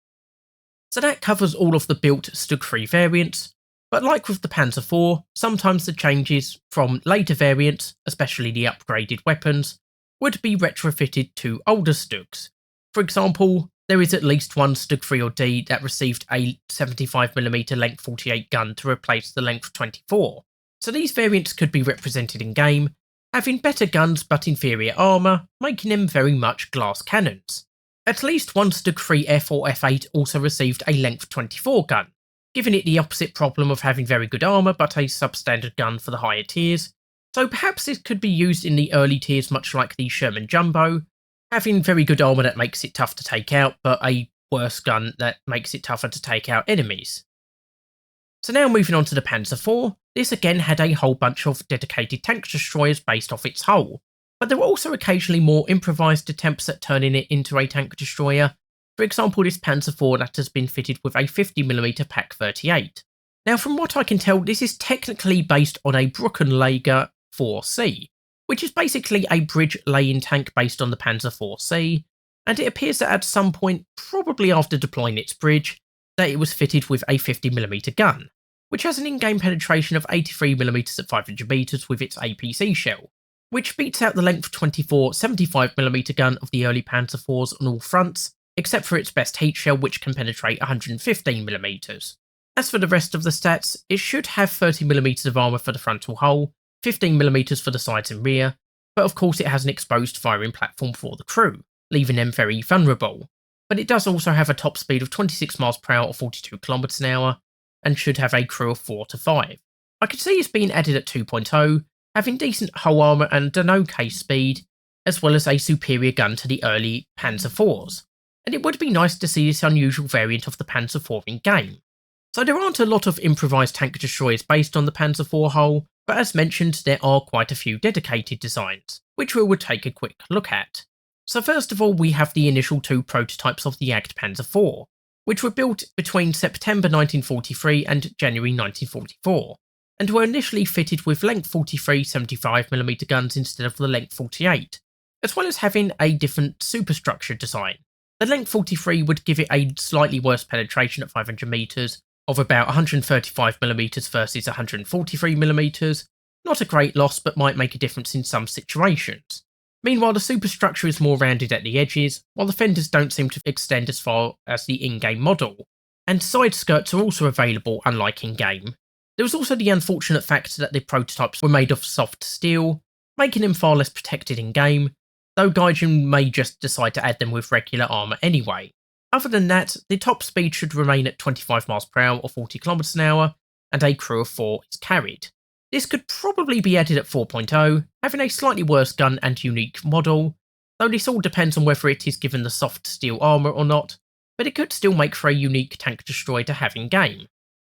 So that covers all of the built Stuk 3 variants, but like with the Panzer IV, sometimes the changes from later variants, especially the upgraded weapons, would be retrofitted to older Stuks. For example, there is at least one Stuk 3 or D that received a 75mm length 48 gun to replace the length 24, so these variants could be represented in game, having better guns but inferior armour, making them very much glass cannons. At least one Stuk 3F or F8 also received a length 24 gun, giving it the opposite problem of having very good armour but a substandard gun for the higher tiers, so perhaps this could be used in the early tiers much like the Sherman Jumbo, having very good armour that makes it tough to take out, but a worse gun that makes it tougher to take out enemies. So now moving on to the Panzer IV, this again had a whole bunch of dedicated tank destroyers based off its hull, but there were also occasionally more improvised attempts at turning it into a tank destroyer, for example this Panzer IV that has been fitted with a 50mm Pak 38. Now from what I can tell this is technically based on a Brückenleger 4C, which is basically a bridge laying tank based on the Panzer IVC, and it appears that at some point, probably after deploying its bridge, that it was fitted with a 50mm gun. which has an in-game penetration of 83mm at 500m with its APC shell, which beats out the length 24 75mm gun of the early Panzer IVs on all fronts, except for its best heat shell, which can penetrate 115mm. As for the rest of the stats, it should have 30mm of armour for the frontal hull, 15mm for the sides and rear, but of course it has an exposed firing platform for the crew, leaving them very vulnerable. But it does also have a top speed of 26 mph or 42 km/h, and should have a crew of 4 to 5. I could see it's being added at 2.0, having decent hull armour and an okay speed, as well as a superior gun to the early Panzer IVs, and it would be nice to see this unusual variant of the Panzer IV in game. So there aren't a lot of improvised tank destroyers based on the Panzer IV hull, but as mentioned there are quite a few dedicated designs, which we will take a quick look at. So first of all we have the initial 2 prototypes of the Jagd Panzer IV, which were built between September 1943 and January 1944, and were initially fitted with length 43 75mm guns instead of the length 48, as well as having a different superstructure design. The length 43 would give it a slightly worse penetration at 500m, of about 135mm versus 143mm, not a great loss but might make a difference in some situations. Meanwhile the superstructure is more rounded at the edges, while the fenders don't seem to extend as far as the in-game model, and side skirts are also available unlike in-game. There was also the unfortunate fact that the prototypes were made of soft steel, making them far less protected in-game, though Gaijin may just decide to add them with regular armour anyway. Other than that, the top speed should remain at 25 mph or 40 km/h, and a crew of 4 is carried. This could probably be added at 4.0, having a slightly worse gun and unique model, though this all depends on whether it is given the soft steel armour or not, but it could still make for a unique tank destroyer to have in game.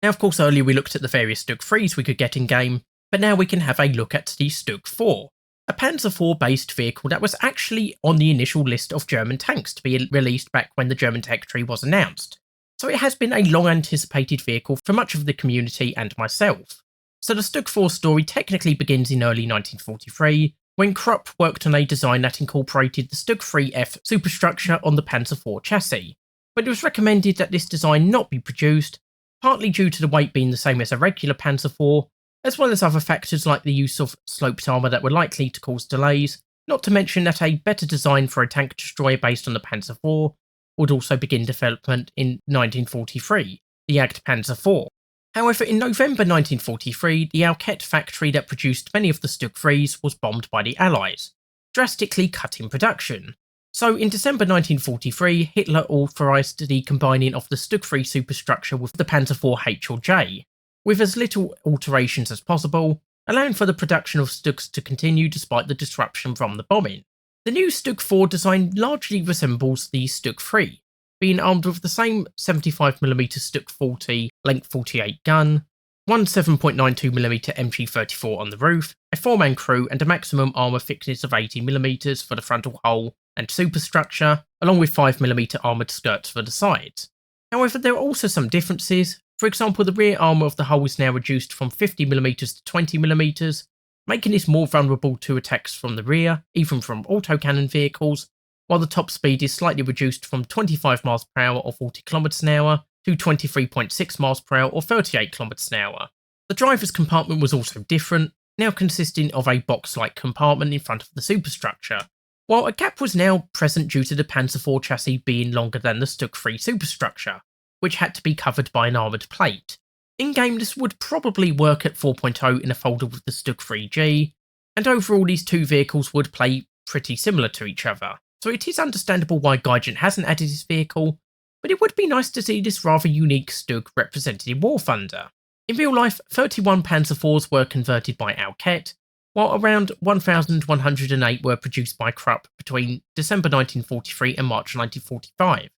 Now of course earlier we looked at the various Stug 3s we could get in game, but now we can have a look at the Stug 4, a Panzer IV based vehicle that was actually on the initial list of German tanks to be released back when the German tech tree was announced, so it has been a long anticipated vehicle for much of the community and myself. So the Stug 4 story technically begins in early 1943, when Krupp worked on a design that incorporated the Stug 3F superstructure on the Panzer IV chassis, but it was recommended that this design not be produced, partly due to the weight being the same as a regular Panzer IV, as well as other factors like the use of sloped armour that were likely to cause delays, not to mention that a better design for a tank destroyer based on the Panzer IV would also begin development in 1943, the Jagd Panzer IV. However, in November 1943, the Alket factory that produced many of the Stug 3s was bombed by the Allies, drastically cutting production. So in December 1943, Hitler authorised the combining of the Stug 3 superstructure with the Panzer IV H or J, with as little alterations as possible, allowing for the production of Stugs to continue despite the disruption from the bombing. The new Stug 4 design largely resembles the Stug 3, being armed with the same 75mm Stug 40 length 48 gun, one 7.92mm MG34 on the roof, a 4-man crew and a maximum armour thickness of 80mm for the frontal hull and superstructure, along with 5mm armoured skirts for the sides. However, there are also some differences. For example, the rear armour of the hull is now reduced from 50mm to 20mm, making this more vulnerable to attacks from the rear, even from autocannon vehicles, while the top speed is slightly reduced from 25 mph or 40 km/h to 23.6 mph or 38 km/h. The driver's compartment was also different, now consisting of a box-like compartment in front of the superstructure, while a gap was now present due to the Panzer IV chassis being longer than the Stug 3 superstructure, which had to be covered by an armoured plate. In-game this would probably work at 4.0 in a folder with the Stug 3G, and overall these two vehicles would play pretty similar to each other, so it is understandable why Gaijin hasn't added this vehicle, but it would be nice to see this rather unique Stug represented in War Thunder. In real life, 31 Panzer IVs were converted by Alket, while around 1,108 were produced by Krupp between December 1943 and March 1945,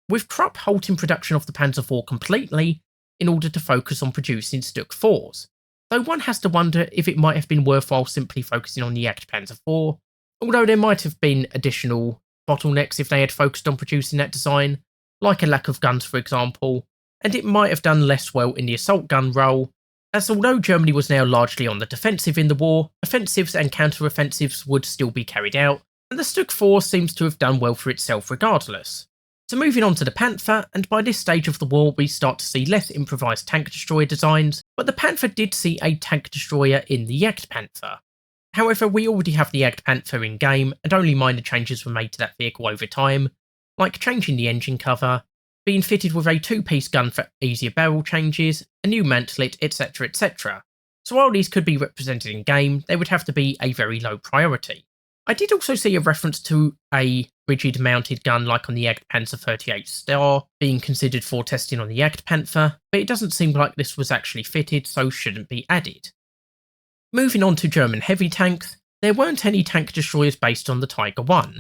with Krupp halting production of the Panzer IV completely in order to focus on producing Stug 4s, though one has to wonder if it might have been worthwhile simply focusing on the Jagd Panzer IV, although there might have been additional bottlenecks if they had focused on producing that design, like a lack of guns for example, and it might have done less well in the assault gun role, as although Germany was now largely on the defensive in the war, offensives and counter-offensives would still be carried out, and the Stug 4 seems to have done well for itself regardless. So moving on to the Panther, and by this stage of the war we start to see less improvised tank destroyer designs, but the Panther did see a tank destroyer in the Jagdpanther. However, we already have the Jagdpanther in game, and only minor changes were made to that vehicle over time, like changing the engine cover, being fitted with a two-piece gun for easier barrel changes, a new mantlet, etc, etc. So while these could be represented in game, they would have to be a very low priority. I did also see a reference to a rigid mounted gun like on the Jagdpanzer 38 Star being considered for testing on the Jagdpanther, but it doesn't seem like this was actually fitted, so shouldn't be added. Moving on to German heavy tanks, there weren't any tank destroyers based on the Tiger I,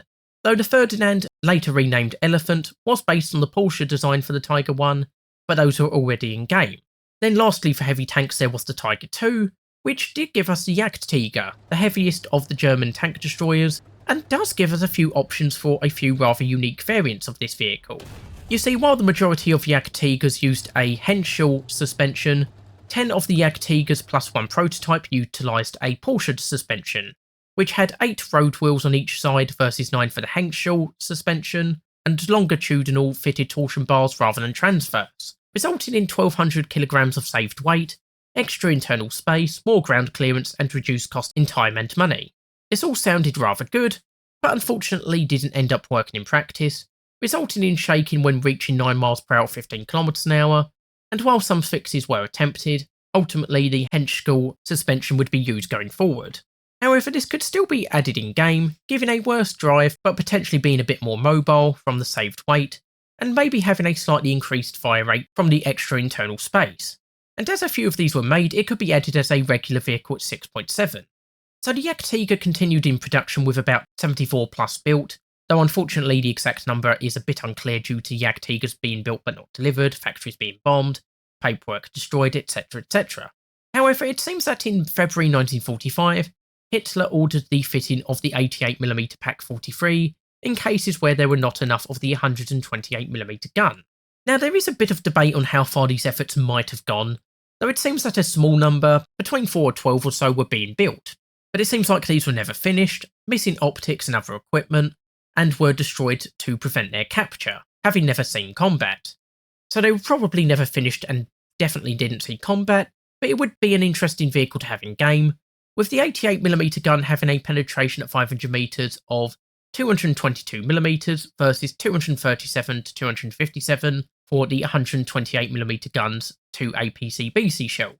though the Ferdinand, later renamed Elephant, was based on the Porsche design for the Tiger I, but those were already in game. Then lastly for heavy tanks there was the Tiger II, which did give us the Jagdtiger, the heaviest of the German tank destroyers, and does give us a few options for a few rather unique variants of this vehicle. You see, while the majority of Jagdtigers used a Henschel suspension, 10 of the Jagdtigers plus one prototype utilised a Porsche suspension, which had 8 road wheels on each side versus 9 for the Henschel suspension, and longitudinal fitted torsion bars rather than transverse, resulting in 1200 kilograms of saved weight, extra internal space, more ground clearance, and reduced cost in time and money. This all sounded rather good, but unfortunately didn't end up working in practice, resulting in shaking when reaching 9 miles per hour 15 kilometers an hour, and while some fixes were attempted, ultimately the Henschel suspension would be used going forward. However, this could still be added in game, giving a worse drive but potentially being a bit more mobile from the saved weight, and maybe having a slightly increased fire rate from the extra internal space. And as a few of these were made, it could be added as a regular vehicle at 6.7. So the Jagdtiger continued in production with about 74 plus built, though unfortunately the exact number is a bit unclear due to Jagdtigers being built but not delivered, factories being bombed, paperwork destroyed, etc, etc. However, it seems that in February 1945, Hitler ordered the fitting of the 88mm Pak 43 in cases where there were not enough of the 128mm gun. Now there is a bit of debate on how far these efforts might have gone, though it seems that a small number, between 4 or 12 or so, were being built, but it seems like these were never finished, missing optics and other equipment, and were destroyed to prevent their capture, having never seen combat. So they were probably never finished and definitely didn't see combat, but it would be an interesting vehicle to have in game, with the 88mm gun having a penetration at 500 metres of 222mm versus 237 to 257 for the 128mm guns to APC-BC shells,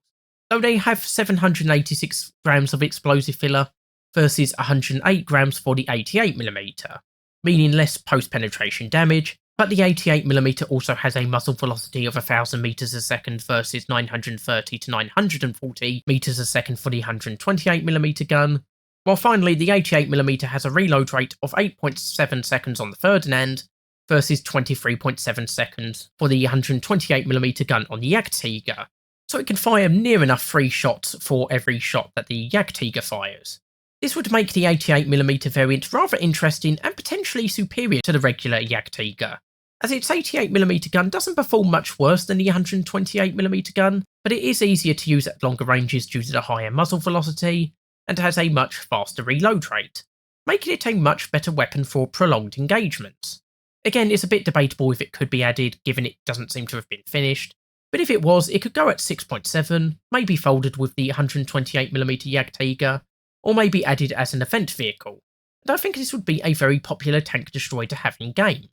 though they have 786 grams of explosive filler versus 108 grams for the 88mm, meaning less post-penetration damage, but the 88mm also has a muzzle velocity of 1000 meters a second versus 930 to 940 meters a second for the 128mm gun, while finally the 88mm has a reload rate of 8.7 seconds on the Ferdinand versus 23.7 seconds for the 128mm gun on the Jagdtiger, so it can fire near enough 3 shots for every shot that the Jagdtiger fires. This would make the 88mm variant rather interesting and potentially superior to the regular Jagdtiger, as its 88mm gun doesn't perform much worse than the 128mm gun, but it is easier to use at longer ranges due to the higher muzzle velocity, and has a much faster reload rate, making it a much better weapon for prolonged engagements. Again, it's a bit debatable if it could be added, given it doesn't seem to have been finished, but if it was, it could go at 6.7, maybe folded with the 128mm Jagdtiger, or maybe added as an event vehicle, and I think this would be a very popular tank destroyer to have in game.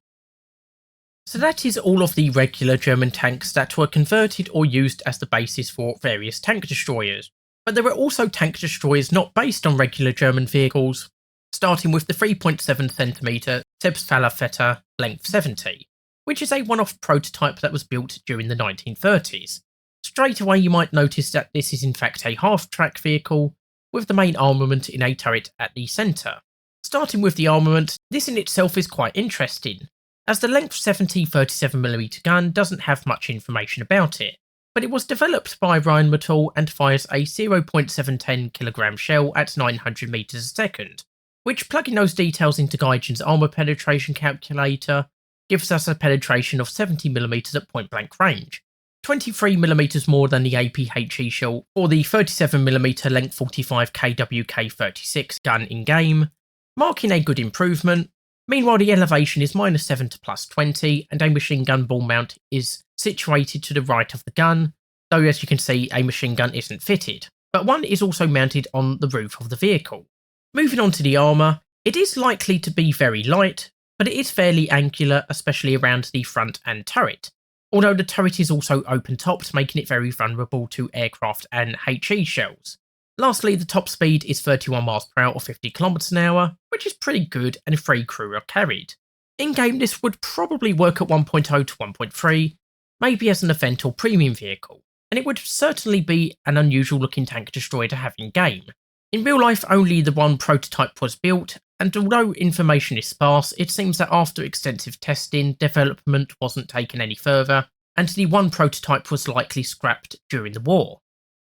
So that is all of the regular German tanks that were converted or used as the basis for various tank destroyers, but there were also tank destroyers not based on regular German vehicles, starting with the 3.7cm Selbstfahrerfetter Length 70, which is a one-off prototype that was built during the 1930s. Straight away you might notice that this is in fact a half-track vehicle, with the main armament in a turret at the centre. Starting with the armament, this in itself is quite interesting, as the Length 70 37mm gun doesn't have much information about it, but it was developed by Rheinmetall and fires a 0.710 kg shell at 900 meters a second, which, plugging those details into Gaijin's armor penetration calculator, gives us a penetration of 70mm at point blank range, 23mm more than the APHE shell for the 37mm length 45 KWK-36 gun in game, marking a good improvement, Meanwhile, the elevation is -7 to +20, and a machine gun ball mount is situated to the right of the gun, though as you can see, a machine gun isn't fitted, but one is also mounted on the roof of the vehicle. Moving on to the armour, it is likely to be very light, but it is fairly angular, especially around the front and turret, although the turret is also open-topped, making it very vulnerable to aircraft and HE shells. Lastly, the top speed is 31 miles per hour or 50 kilometers an hour, which is pretty good, and 3 crew are carried. In-game, this would probably work at 1.0 to 1.3, maybe as an event or premium vehicle, and it would certainly be an unusual looking tank destroyer to have in-game. In real life, only the one prototype was built, and although information is sparse, it seems that after extensive testing, development wasn't taken any further, and the one prototype was likely scrapped during the war.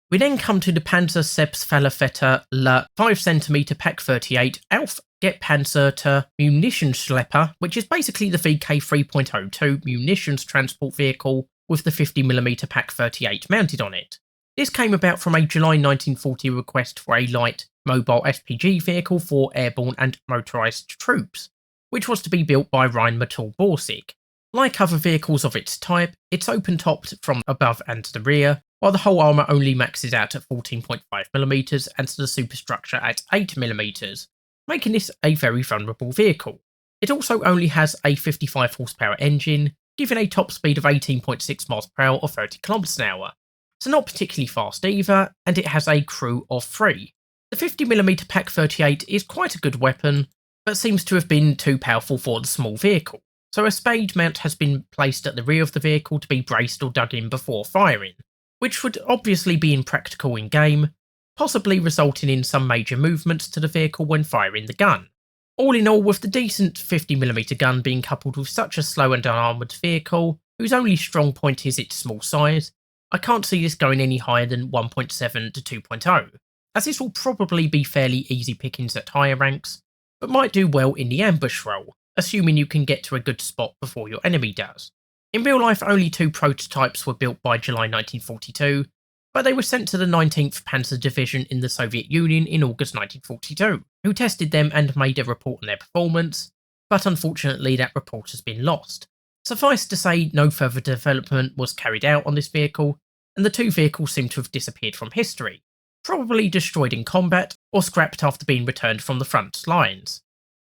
We then come to the Panzer Selbstverleiter Le 5cm Pak 38 Aufgepanzerte Munitionsschlepper, which is basically the VK 3.02 munitions transport vehicle with the 50mm Pak 38 mounted on it. This came about from a July 1940 request for a light, mobile SPG vehicle for airborne and motorised troops, which was to be built by Rheinmetall Borsig. Like other vehicles of its type, it's open-topped from above and to the rear, while the whole armour only maxes out at 14.5mm and the superstructure at 8mm, making this a very vulnerable vehicle. It also only has a 55 horsepower engine, giving a top speed of 18.6 miles per hour or 30 kilometers an hour, so not particularly fast either, and it has a crew of 3. The 50mm Pak 38 is quite a good weapon, but seems to have been too powerful for the small vehicle, so a spade mount has been placed at the rear of the vehicle to be braced or dug in before firing, which would obviously be impractical in game, possibly resulting in some major movements to the vehicle when firing the gun. All in all, with the decent 50mm gun being coupled with such a slow and unarmoured vehicle, whose only strong point is its small size, I can't see this going any higher than 1.7 to 2.0, as this will probably be fairly easy pickings at higher ranks, but might do well in the ambush role, assuming you can get to a good spot before your enemy does. In real life, only 2 prototypes were built by July 1942, but they were sent to the 19th Panzer Division in the Soviet Union in August 1942, who tested them and made a report on their performance, but unfortunately that report has been lost. Suffice to say, no further development was carried out on this vehicle, and the 2 vehicles seem to have disappeared from history, probably destroyed in combat or scrapped after being returned from the front lines.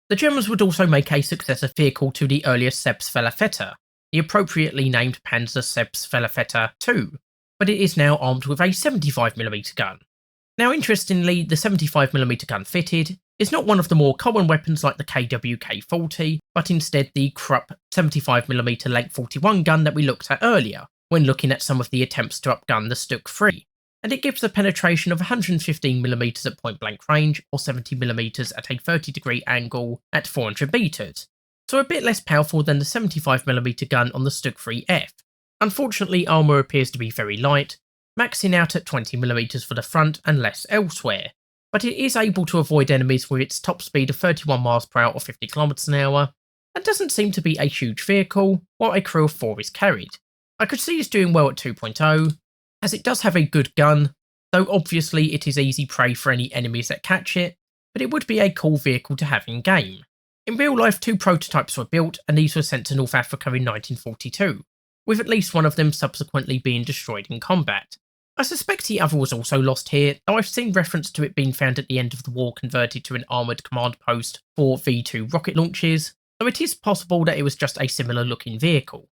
The Germans would also make a successor vehicle to the earlier Selbstverleiter, the appropriately named Panzer Selbstverleiter II, but it is now armed with a 75mm gun. Now interestingly, the 75mm gun fitted is not one of the more common weapons like the KWK-40, but instead the Krupp 75mm Length 41 gun that we looked at earlier, when looking at some of the attempts to upgun the Stuck 3, and it gives a penetration of 115mm at point blank range, or 70mm at a 30-degree angle at 400 metres, so a bit less powerful than the 75mm gun on the Stuck 3F. Unfortunately, armour appears to be very light, maxing out at 20mm for the front and less elsewhere, but it is able to avoid enemies with its top speed of 31 miles per hour or 50 kilometers an hour, and doesn't seem to be a huge vehicle, while a crew of 4 is carried. I could see this doing well at 2.0, as it does have a good gun, though obviously it is easy prey for any enemies that catch it, but it would be a cool vehicle to have in game. In real life, 2 prototypes were built, and these were sent to North Africa in 1942, with at least one of them subsequently being destroyed in combat. I suspect the other was also lost here, though I've seen reference to it being found at the end of the war converted to an armoured command post for V2 rocket launches, though it is possible that it was just a similar looking vehicle.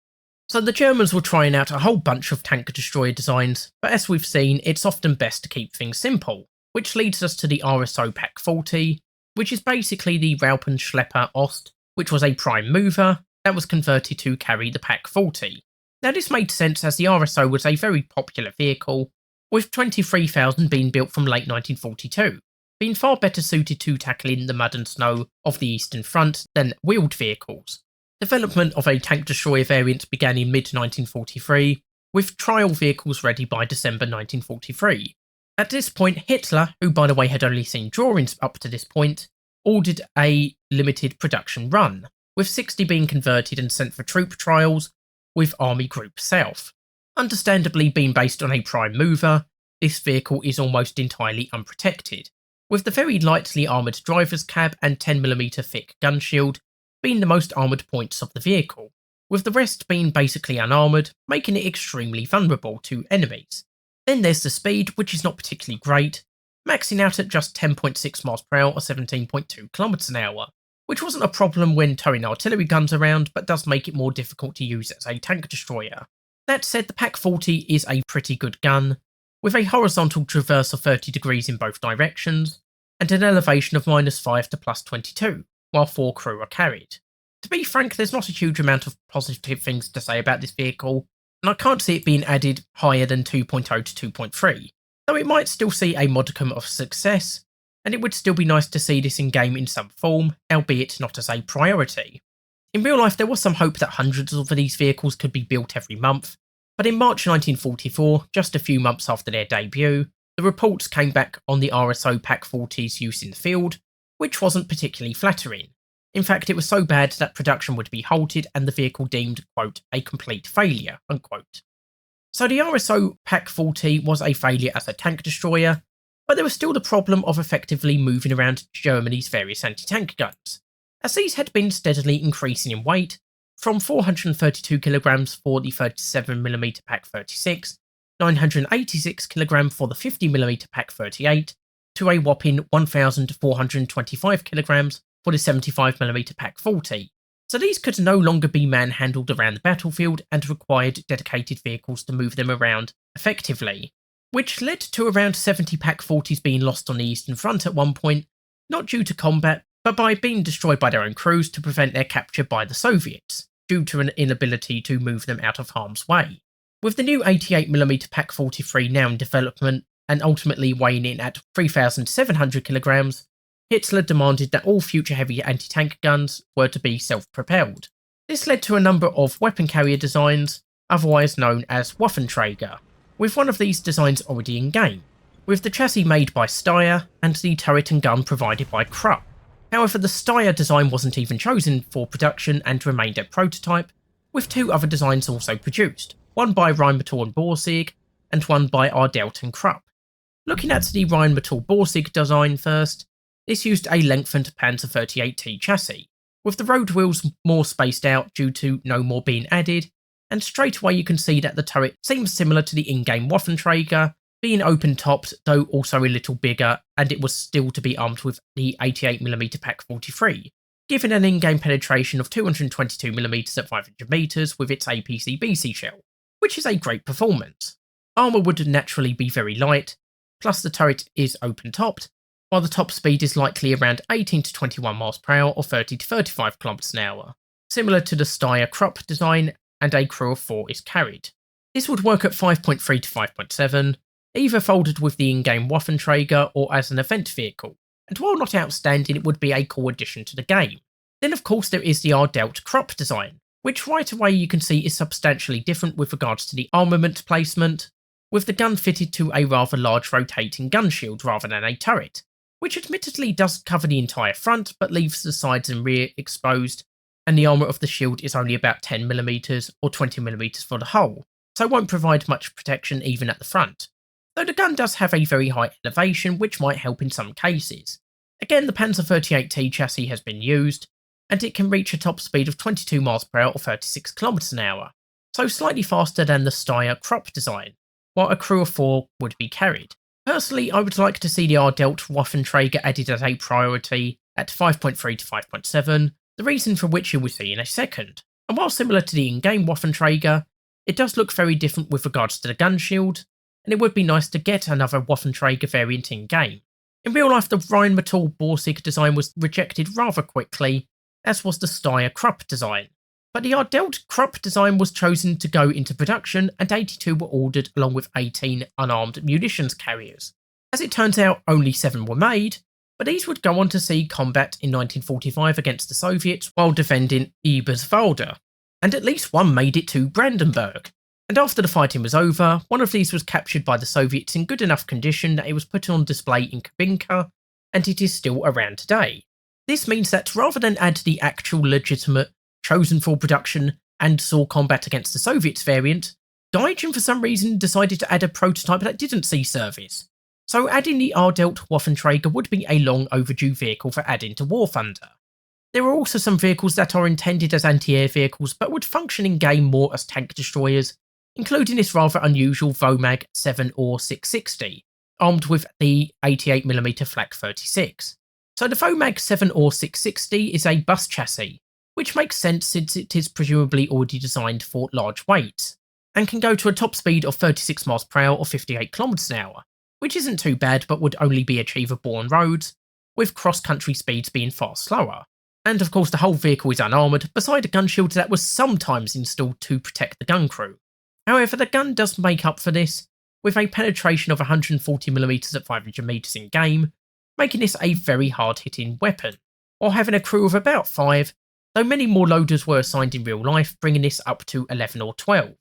So the Germans were trying out a whole bunch of tank destroyer designs, but as we've seen, it's often best to keep things simple, which leads us to the RSO Pak 40, which is basically the Raupenschlepper Ost, which was a prime mover that was converted to carry the Pak 40. Now this made sense as the RSO was a very popular vehicle, with 23,000 being built from late 1942, being far better suited to tackling the mud and snow of the Eastern Front than wheeled vehicles. Development of a tank destroyer variant began in mid-1943, with trial vehicles ready by December 1943. At this point, Hitler, who by the way had only seen drawings up to this point, ordered a limited production run, with 60 being converted and sent for troop trials with Army Group South. Understandably being based on a prime mover, this vehicle is almost entirely unprotected, with the very lightly armoured driver's cab and 10mm thick gun shield being the most armoured points of the vehicle, with the rest being basically unarmoured, making it extremely vulnerable to enemies. Then there's the speed, which is not particularly great, maxing out at just 10.6 miles per hour or 17.2 kilometers an hour, which wasn't a problem when towing artillery guns around, but does make it more difficult to use as a tank destroyer. That said, the PaK-40 is a pretty good gun, with a horizontal traverse of 30 degrees in both directions, and an elevation of -5 to +22, while 4 crew are carried. To be frank, there's not a huge amount of positive things to say about this vehicle, and I can't see it being added higher than 2.0 to 2.3, though it might still see a modicum of success, and it would still be nice to see this in game in some form, albeit not as a priority. In real life, there was some hope that hundreds of these vehicles could be built every month, but in March 1944, just a few months after their debut, the reports came back on the RSO PaK-40's use in the field, which wasn't particularly flattering. In fact, it was so bad that production would be halted and the vehicle deemed, quote, a complete failure, unquote. So the RSO PaK-40 was a failure as a tank destroyer, but there was still the problem of effectively moving around Germany's various anti-tank guns, as these had been steadily increasing in weight, from 432 kilograms for the 37mm PaK-36, 986 kilograms for the 50mm PaK-38, to a whopping 1,425 kilograms for the 75mm PaK-40. So these could no longer be manhandled around the battlefield and required dedicated vehicles to move them around effectively, which led to around 70 PaK-40s being lost on the Eastern Front at one point, not due to combat, but by being destroyed by their own crews to prevent their capture by the Soviets, due to an inability to move them out of harm's way. With the new 88mm PaK-43 now in development, and ultimately weighing in at 3,700 kilograms, Hitler demanded that all future heavy anti-tank guns were to be self-propelled. This led to a number of weapon carrier designs, otherwise known as Waffenträger, with one of these designs already in game, with the chassis made by Steyr and the turret and gun provided by Krupp. However, the Steyr design wasn't even chosen for production and remained a prototype, with 2 other designs also produced, one by Rheinmetall and Borsig, and one by Ardelt and Krupp. Looking at the Rheinmetall Borsig design first, this used a lengthened Panzer 38T chassis, with the road wheels more spaced out due to no more being added, and straight away you can see that the turret seems similar to the in-game Waffenträger, being open-topped though also a little bigger, and it was still to be armed with the 88mm PaK-43, given an in-game penetration of 222mm at 500 metres with its APC-BC shell, which is a great performance. Armour would naturally be very light, plus the turret is open-topped, while the top speed is likely around 18 to 21 miles per hour or 30 to 35 kilometers an hour, similar to the Steyr Krupp design, and a crew of 4 is carried. This would work at 5.3 to 5.7, either folded with the in-game Waffenträger or as an event vehicle, and while not outstanding, it would be a cool addition to the game. Then of course there is the Ardelt Krupp design, which right away you can see is substantially different with regards to the armament placement, with the gun fitted to a rather large rotating gun shield rather than a turret, which admittedly does cover the entire front but leaves the sides and rear exposed, and the armour of the shield is only about 10mm or 20mm for the hull, so won't provide much protection even at the front. Though the gun does have a very high elevation, which might help in some cases. Again, the Panzer 38T chassis has been used, and it can reach a top speed of 22 miles per hour or 36 kilometers an hour, so slightly faster than the Steyr Krupp design, while a crew of 4 would be carried. Personally, I would like to see the Ardelt Waffenträger added as a priority at 5.3 to 5.7, the reason for which you will see in a second. And while similar to the in-game Waffenträger, it does look very different with regards to the gun shield, and it would be nice to get another Waffenträger variant in-game. In real life, the Rheinmetall Borsig design was rejected rather quickly, as was the Steyr Krupp design. But the Ardelt Krupp design was chosen to go into production, and 82 were ordered along with 18 unarmed munitions carriers. As it turns out, only 7 were made, but these would go on to see combat in 1945 against the Soviets while defending Eberswalde, and at least one made it to Brandenburg. And after the fighting was over, one of these was captured by the Soviets in good enough condition that it was put on display in Kubinka, and it is still around today. This means that rather than add the actual legitimate, chosen for production, and saw combat against the Soviets variant, Gaijin for some reason decided to add a prototype that didn't see service. So adding the Ardelt Waffenträger would be a long overdue vehicle for adding to War Thunder. There are also some vehicles that are intended as anti-air vehicles but would function in game more as tank destroyers, including this rather unusual Vomag 7 or 660, armed with the 88mm Flak 36. So the Vomag 7 or 660 is a bus chassis, which makes sense since it is presumably already designed for large weights, and can go to a top speed of 36 mph or 58 km/h, which isn't too bad but would only be achievable on roads, with cross-country speeds being far slower. And of course the whole vehicle is unarmoured, beside a gun shield that was sometimes installed to protect the gun crew. However, the gun does make up for this, with a penetration of 140mm at 500m in game, making this a very hard-hitting weapon, while having a crew of about 5, though many more loaders were assigned in real life, bringing this up to 11 or 12.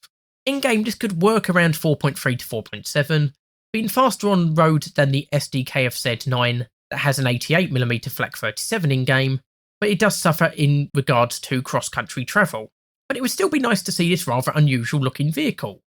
In game this could work around 4.3 to 4.7, being faster on road than the SDKFZ9 that has an 88mm Flak 37 in game, but it does suffer in regards to cross-country travel. But it would still be nice to see this rather unusual looking vehicle.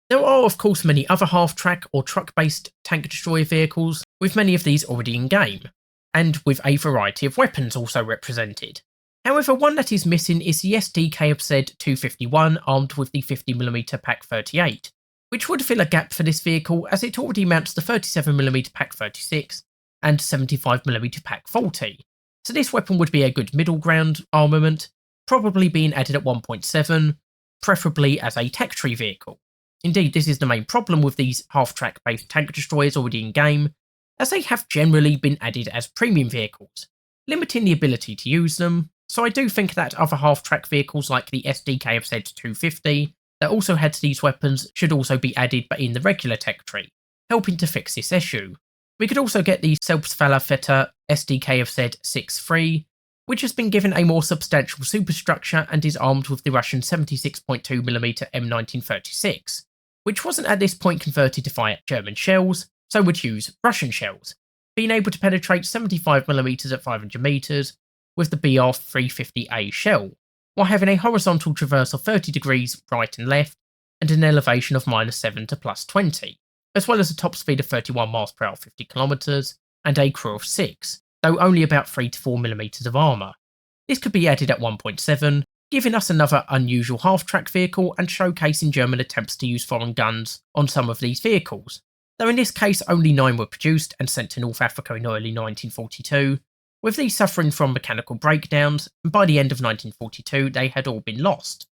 There are of course many other half-track or truck-based tank destroyer vehicles, with many of these already in game, and with a variety of weapons also represented. However, one that is missing is the SDKFZ 251 armed with the 50mm Pak 38, which would fill a gap for this vehicle as it already mounts the 37mm Pak 36 and 75mm Pak 40. So this weapon would be a good middle ground armament, probably being added at 1.7, preferably as a tech tree vehicle. Indeed, this is the main problem with these half-track based tank destroyers already in game, as they have generally been added as premium vehicles, limiting the ability to use them. So I do think that other half-track vehicles like the SDKFZ 250 that also had these weapons should also be added but in the regular tech tree, helping to fix this issue. We could also get the Selbstfaller Vetter SDKFZ 63, which has been given a more substantial superstructure and is armed with the Russian 76.2mm M1936, which wasn't at this point converted to fire German shells, so would use Russian shells, being able to penetrate 75mm at 500m with the BR350A shell, while having a horizontal traverse of 30 degrees right and left, and an elevation of -7 to +20, as well as a top speed of 31 mph 50 km, and a crew of 6, though only about 3 to 4mm of armour. This could be added at 1.7, giving us another unusual half-track vehicle and showcasing German attempts to use foreign guns on some of these vehicles, though in this case only 9 were produced and sent to North Africa in early 1942, with these suffering from mechanical breakdowns, and by the end of 1942 they had all been lost.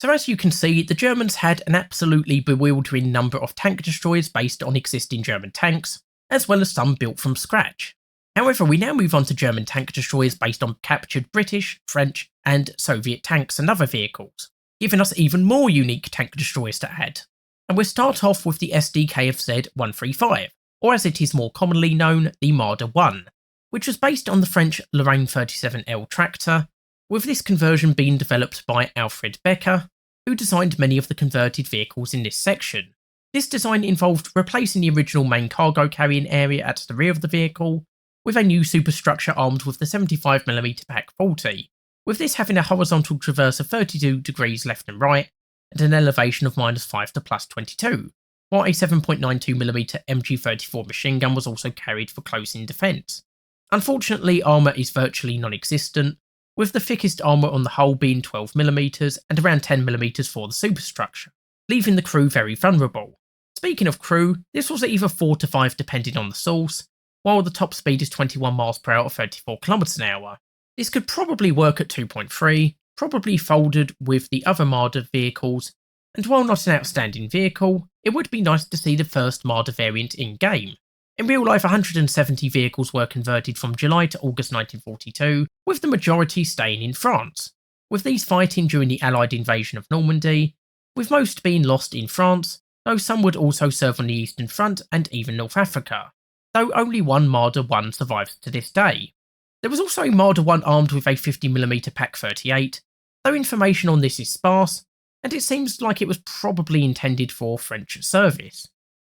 So as you can see, the Germans had an absolutely bewildering number of tank destroyers based on existing German tanks, as well as some built from scratch. However, we now move on to German tank destroyers based on captured British, French, and Soviet tanks and other vehicles, giving us even more unique tank destroyers to add. And we'll start off with the SDKFZ 135, or as it is more commonly known, the Marder 1, which was based on the French Lorraine 37L tractor, with this conversion being developed by Alfred Becker, who designed many of the converted vehicles in this section. This design involved replacing the original main cargo carrying area at the rear of the vehicle with a new superstructure armed with the 75mm Pak 40, with this having a horizontal traverse of 32 degrees left and right, and an elevation of -5 to +22, while a 7.92mm MG34 machine gun was also carried for close-in defence. Unfortunately, armour is virtually non-existent, with the thickest armour on the hull being 12mm and around 10mm for the superstructure, leaving the crew very vulnerable. Speaking of crew, this was either 4 to 5 depending on the source, while the top speed is 21 mph or 34 km/h. This could probably work at 2.3, probably folded with the other Marder vehicles, and while not an outstanding vehicle, it would be nice to see the first Marder variant in game. In real life, 170 vehicles were converted from July to August 1942, with the majority staying in France, with these fighting during the Allied invasion of Normandy, with most being lost in France, though some would also serve on the Eastern Front and even North Africa, though only one Marder 1 survives to this day. There was also a Marder 1 armed with a 50mm Pak 38, though information on this is sparse, and it seems like it was probably intended for French service.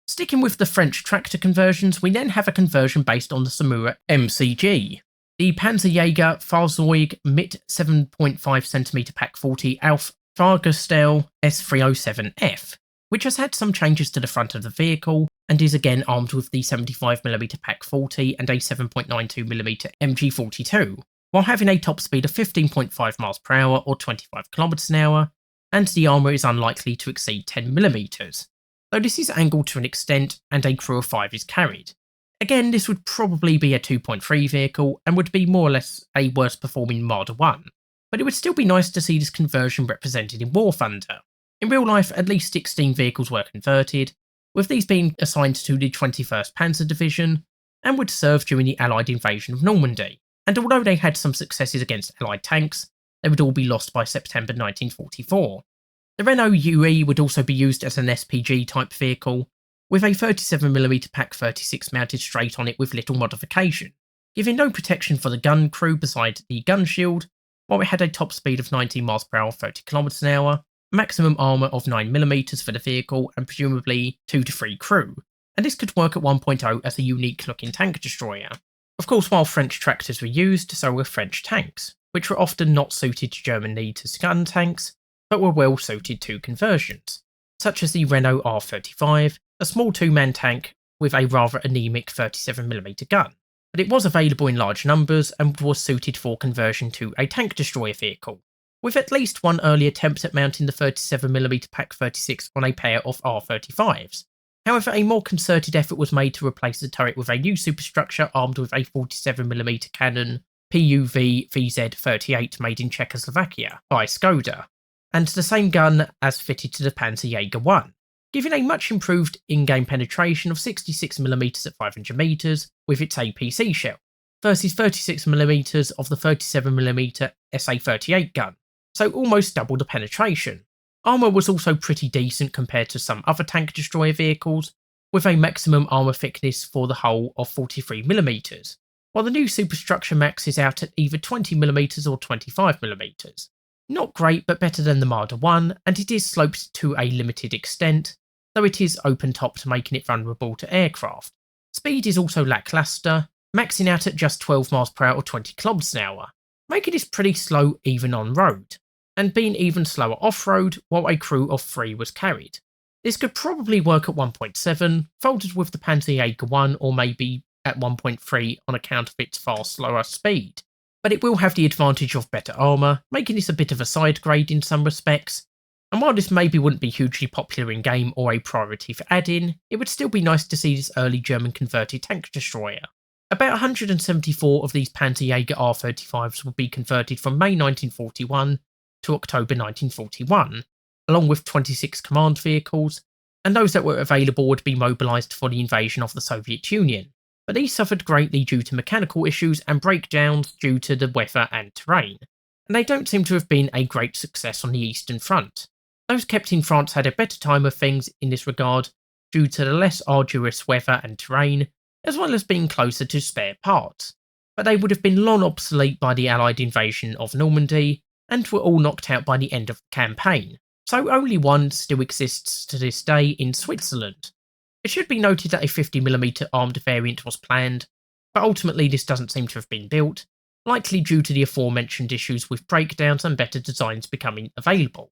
Sticking with the French tractor conversions, we then have a conversion based on the Samura MCG, the Panzerjäger Fahrzeug mit 7.5cm Pak 40 Auf Fahrgestell S307F, which has had some changes to the front of the vehicle, and is again armed with the 75mm Pak 40 and a 7.92mm MG42, while having a top speed of 15.5 miles per hour or 25 kilometers an hour, and the armour is unlikely to exceed 10mm, though this is angled to an extent and a crew of 5 is carried. Again, this would probably be a 2.3 vehicle and would be more or less a worse performing Marder 1, but it would still be nice to see this conversion represented in War Thunder. In real life, at least 16 vehicles were converted, with these being assigned to the 21st Panzer Division, and would serve during the Allied invasion of Normandy, and although they had some successes against Allied tanks, they would all be lost by September 1944. The Renault UE would also be used as an SPG type vehicle, with a 37mm Pak 36 mounted straight on it with little modification, giving no protection for the gun crew beside the gun shield, while it had a top speed of 90 miles per hour 30 kilometers an hour, maximum armour of 9mm for the vehicle and presumably 2 to 3 crew, and this could work at 1.0 as a unique looking tank destroyer. Of course, while French tractors were used, so were French tanks, which were often not suited to German needs as gun tanks, but were well suited to conversions, such as the Renault R35, a small two-man tank with a rather anemic 37mm gun, but it was available in large numbers and was suited for conversion to a tank destroyer vehicle, with at least one early attempt at mounting the 37mm Pak 36 on a pair of R35s. However, a more concerted effort was made to replace the turret with a new superstructure armed with a 47mm cannon PUV VZ38 made in Czechoslovakia by Skoda, and the same gun as fitted to the Panzerjäger 1, giving a much improved in-game penetration of 66mm at 500m with its APC shell, versus 36mm of the 37mm SA38 gun, so almost double the penetration. Armour was also pretty decent compared to some other tank destroyer vehicles, with a maximum armour thickness for the hull of 43mm, while the new superstructure maxes out at either 20mm or 25mm. Not great, but better than the Marder 1, and it is sloped to a limited extent, though it is open-topped, making it vulnerable to aircraft. Speed is also lacklustre, maxing out at just 12 miles per hour or 20 kilometers an hour, making this pretty slow even on road, and being even slower off-road while a crew of 3 was carried. This could probably work at 1.7, folded with the Panzerjäger 1 or maybe at 1.3 on account of its far slower speed, but it will have the advantage of better armour, making this a bit of a side grade in some respects, and while this maybe wouldn't be hugely popular in game or a priority for add-in, it would still be nice to see this early German converted tank destroyer. About 174 of these Panzerjäger R35s would be converted from May 1941 to October 1941, along with 26 command vehicles, and those that were available would be mobilised for the invasion of the Soviet Union, but these suffered greatly due to mechanical issues and breakdowns due to the weather and terrain, and they don't seem to have been a great success on the Eastern Front. Those kept in France had a better time of things in this regard due to the less arduous weather and terrain, as well as being closer to spare parts, but they would have been long obsolete by the Allied invasion of Normandy, and were all knocked out by the end of the campaign, so only one still exists to this day in Switzerland. It should be noted that a 50mm armed variant was planned, but ultimately this doesn't seem to have been built, likely due to the aforementioned issues with breakdowns and better designs becoming available.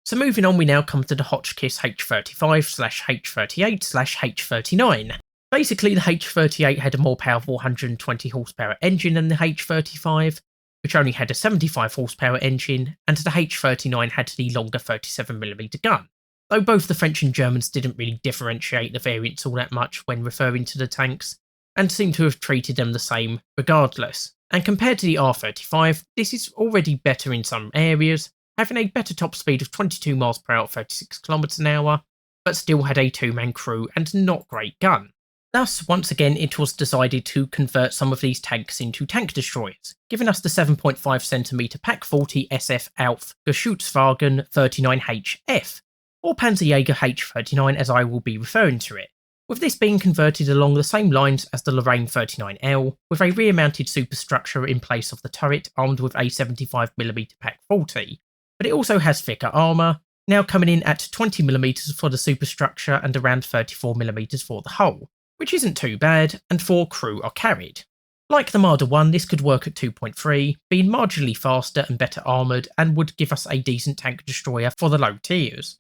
So moving on, we now come to the Hotchkiss H35/H38/H39. Basically, the H38 had a more powerful 120 horsepower engine than the H35, which only had a 75 horsepower engine, and the H39 had the longer 37mm gun, though both the French and Germans didn't really differentiate the variants all that much when referring to the tanks, and seem to have treated them the same regardless. And compared to the R35, this is already better in some areas, having a better top speed of 22 miles per hour 36 kilometers an hour, but still had a two-man crew and not great gun. Thus, once again, it was decided to convert some of these tanks into tank destroyers, giving us the 7.5cm Pak 40 SF Alf Geschützwagen 39HF, or Panzerjäger H39 as I will be referring to it, with this being converted along the same lines as the Lorraine 39L, with a rear-mounted superstructure in place of the turret armed with a 75mm Pak 40, but it also has thicker armour, now coming in at 20mm for the superstructure and around 34mm for the hull, which isn't too bad, and 4 crew are carried. Like the Marder 1, this could work at 2.3, being marginally faster and better armoured, and would give us a decent tank destroyer for the low tiers.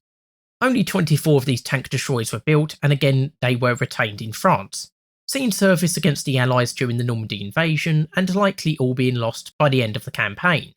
Only 24 of these tank destroyers were built, and again they were retained in France. seeing service against the Allies during the Normandy invasion and likely all being lost by the end of the campaign.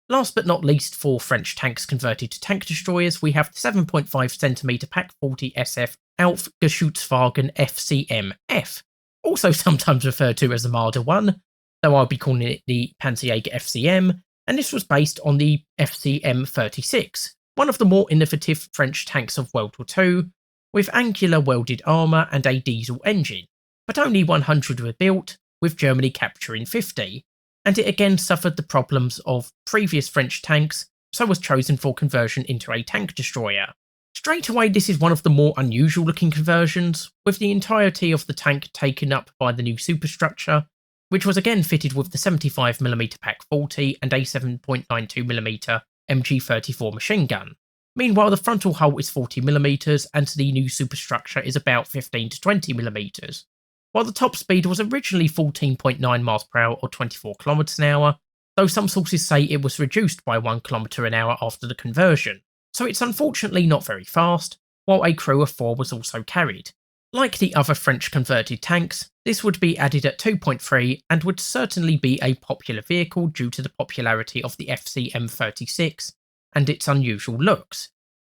Last but not least, for French tanks converted to tank destroyers, we have the 7.5cm Pak 40 SF Alf Geschützwagen FCM-F, also sometimes referred to as the Marder 1, though I'll be calling it the Panzerjäger FCM, and this was based on the FCM-36, one of the more innovative French tanks of World War II, with angular welded armour and a diesel engine, but only 100 were built, with Germany capturing 50, and it again suffered the problems of previous French tanks, so was chosen for conversion into a tank destroyer. Straight away, this is one of the more unusual looking conversions, with the entirety of the tank taken up by the new superstructure, which was again fitted with the 75mm Pak 40 and a 7.92mm MG34 machine gun. Meanwhile, the frontal hull is 40mm and the new superstructure is about 15 to 20mm. While the top speed was originally 14.9 mph or 24 km/h, though some sources say it was reduced by 1 km/h after the conversion, so it's unfortunately not very fast, while a crew of 4 was also carried. Like the other French converted tanks, this would be added at 2.3 and would certainly be a popular vehicle due to the popularity of the FCM-36 and its unusual looks.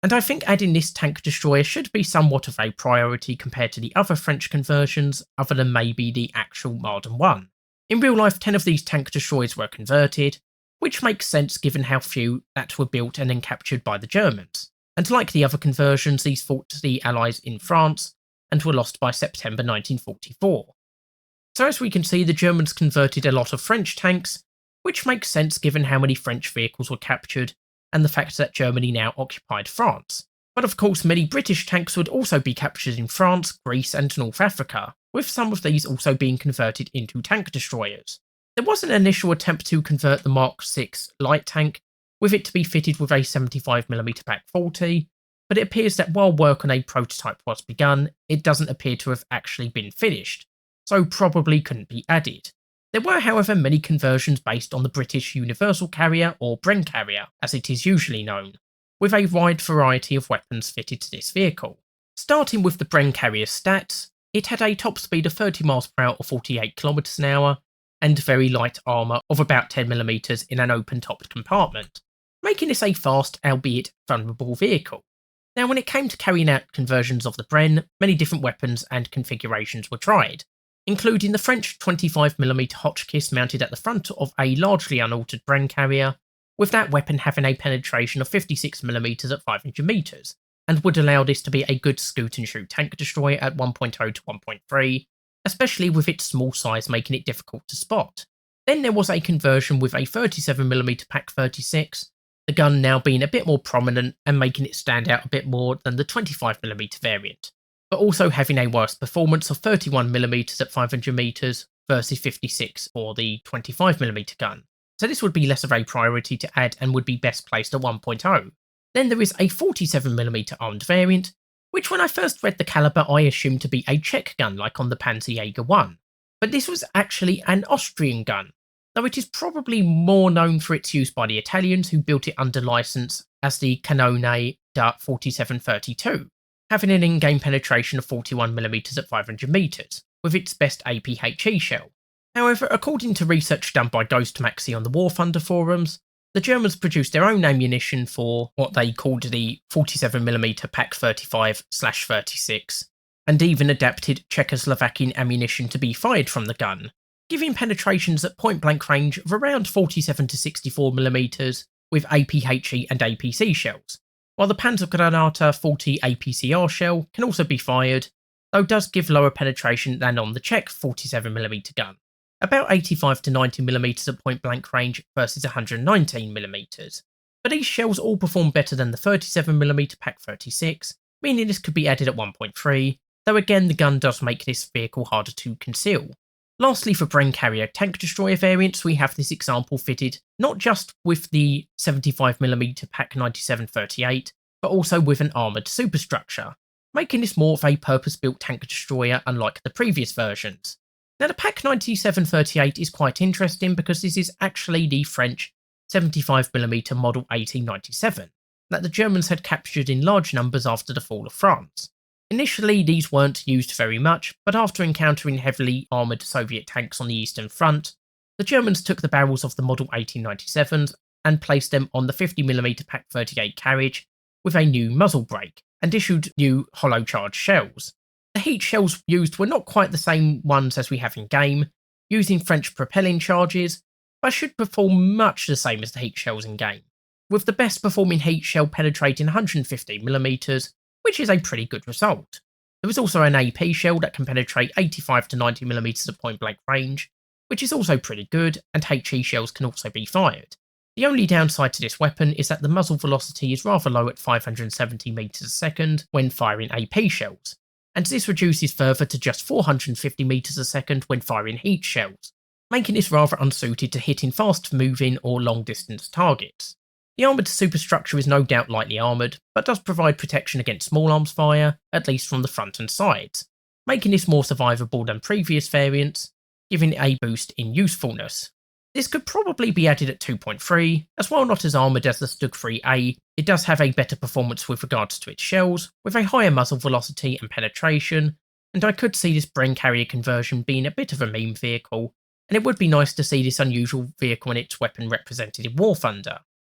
And I think adding this tank destroyer should be somewhat of a priority compared to the other French conversions, other than maybe the actual Marder 1. In real life, 10 of these tank destroyers were converted, which makes sense given how few that were built and then captured by the Germans. And like the other conversions, these fought the Allies in France and were lost by September 1944. So as we can see, the Germans converted a lot of French tanks, which makes sense given how many French vehicles were captured and the fact that Germany now occupied France. But of course, many British tanks would also be captured in France, Greece and North Africa, with some of these also being converted into tank destroyers. There was an initial attempt to convert the Mark VI light tank, with it to be fitted with a 75mm Pak 40, but it appears that while work on a prototype was begun, it doesn't appear to have actually been finished, so probably couldn't be added. There were, however, many conversions based on the British Universal Carrier, or Bren Carrier, as it is usually known, with a wide variety of weapons fitted to this vehicle. Starting with the Bren Carrier's stats, it had a top speed of 30 mph or 48 km/h, and very light armour of about 10mm in an open-topped compartment, making this a fast, albeit vulnerable vehicle. Now, when it came to carrying out conversions of the Bren, many different weapons and configurations were tried, including the French 25mm Hotchkiss mounted at the front of a largely unaltered Bren carrier, with that weapon having a penetration of 56mm at 500 metres, and would allow this to be a good scoot and shoot tank destroyer at 1.0 to 1.3, especially with its small size making it difficult to spot. Then there was a conversion with a 37mm Pak 36, the gun now being a bit more prominent and making it stand out a bit more than the 25mm variant, but also having a worse performance of 31mm at 500 metres versus 56 for the 25mm gun, so this would be less of a priority to add and would be best placed at 1.0. Then there is a 47mm armed variant, which when I first read the calibre I assumed to be a Czech gun like on the Panzerjäger 1, but this was actually an Austrian gun, though it is probably more known for its use by the Italians who built it under licence as the Cannone da 4732. Having an in-game penetration of 41mm at 500 metres, with its best APHE shell. However, according to research done by Ghost Maxi on the War Thunder forums, the Germans produced their own ammunition for what they called the 47mm Pak 35/36, and even adapted Czechoslovakian ammunition to be fired from the gun, giving penetrations at point-blank range of around 47 to 64mm with APHE and APC shells, while the Panzergranate 40 APCR shell can also be fired, though does give lower penetration than on the Czech 47mm gun, about 85 to 90mm at point blank range versus 119mm. But these shells all perform better than the 37mm Pak 36, meaning this could be added at 1.3, though again the gun does make this vehicle harder to conceal. Lastly, for Bren Carrier tank destroyer variants, we have this example fitted not just with the 75mm Pak 9738, but also with an armoured superstructure, making this more of a purpose-built tank destroyer unlike the previous versions. Now the Pak 9738 is quite interesting because this is actually the French 75mm Model 1897 that the Germans had captured in large numbers after the fall of France. Initially, these weren't used very much, but after encountering heavily armoured Soviet tanks on the Eastern Front, the Germans took the barrels of the Model 1897s and placed them on the 50mm Pak-38 carriage with a new muzzle brake, and issued new hollow charge shells. The heat shells used were not quite the same ones as we have in game, using French propelling charges, but should perform much the same as the heat shells in game, with the best performing heat shell penetrating 115mm, which is a pretty good result. There is also an AP shell that can penetrate 85 to 90mm at point blank range, which is also pretty good, and HE shells can also be fired. The only downside to this weapon is that the muzzle velocity is rather low at 570 meters a second when firing AP shells, and this reduces further to just 450 meters a second when firing heat shells, making this rather unsuited to hitting fast moving or long distance targets. The armoured superstructure is no doubt lightly armoured, but does provide protection against small arms fire, at least from the front and sides, making this more survivable than previous variants, giving it a boost in usefulness. This could probably be added at 2.3, as while not as armoured as the Stug 3A, it does have a better performance with regards to its shells, with a higher muzzle velocity and penetration, and I could see this Bren carrier conversion being a bit of a meme vehicle, and it would be nice to see this unusual vehicle and its weapon represented in War Thunder.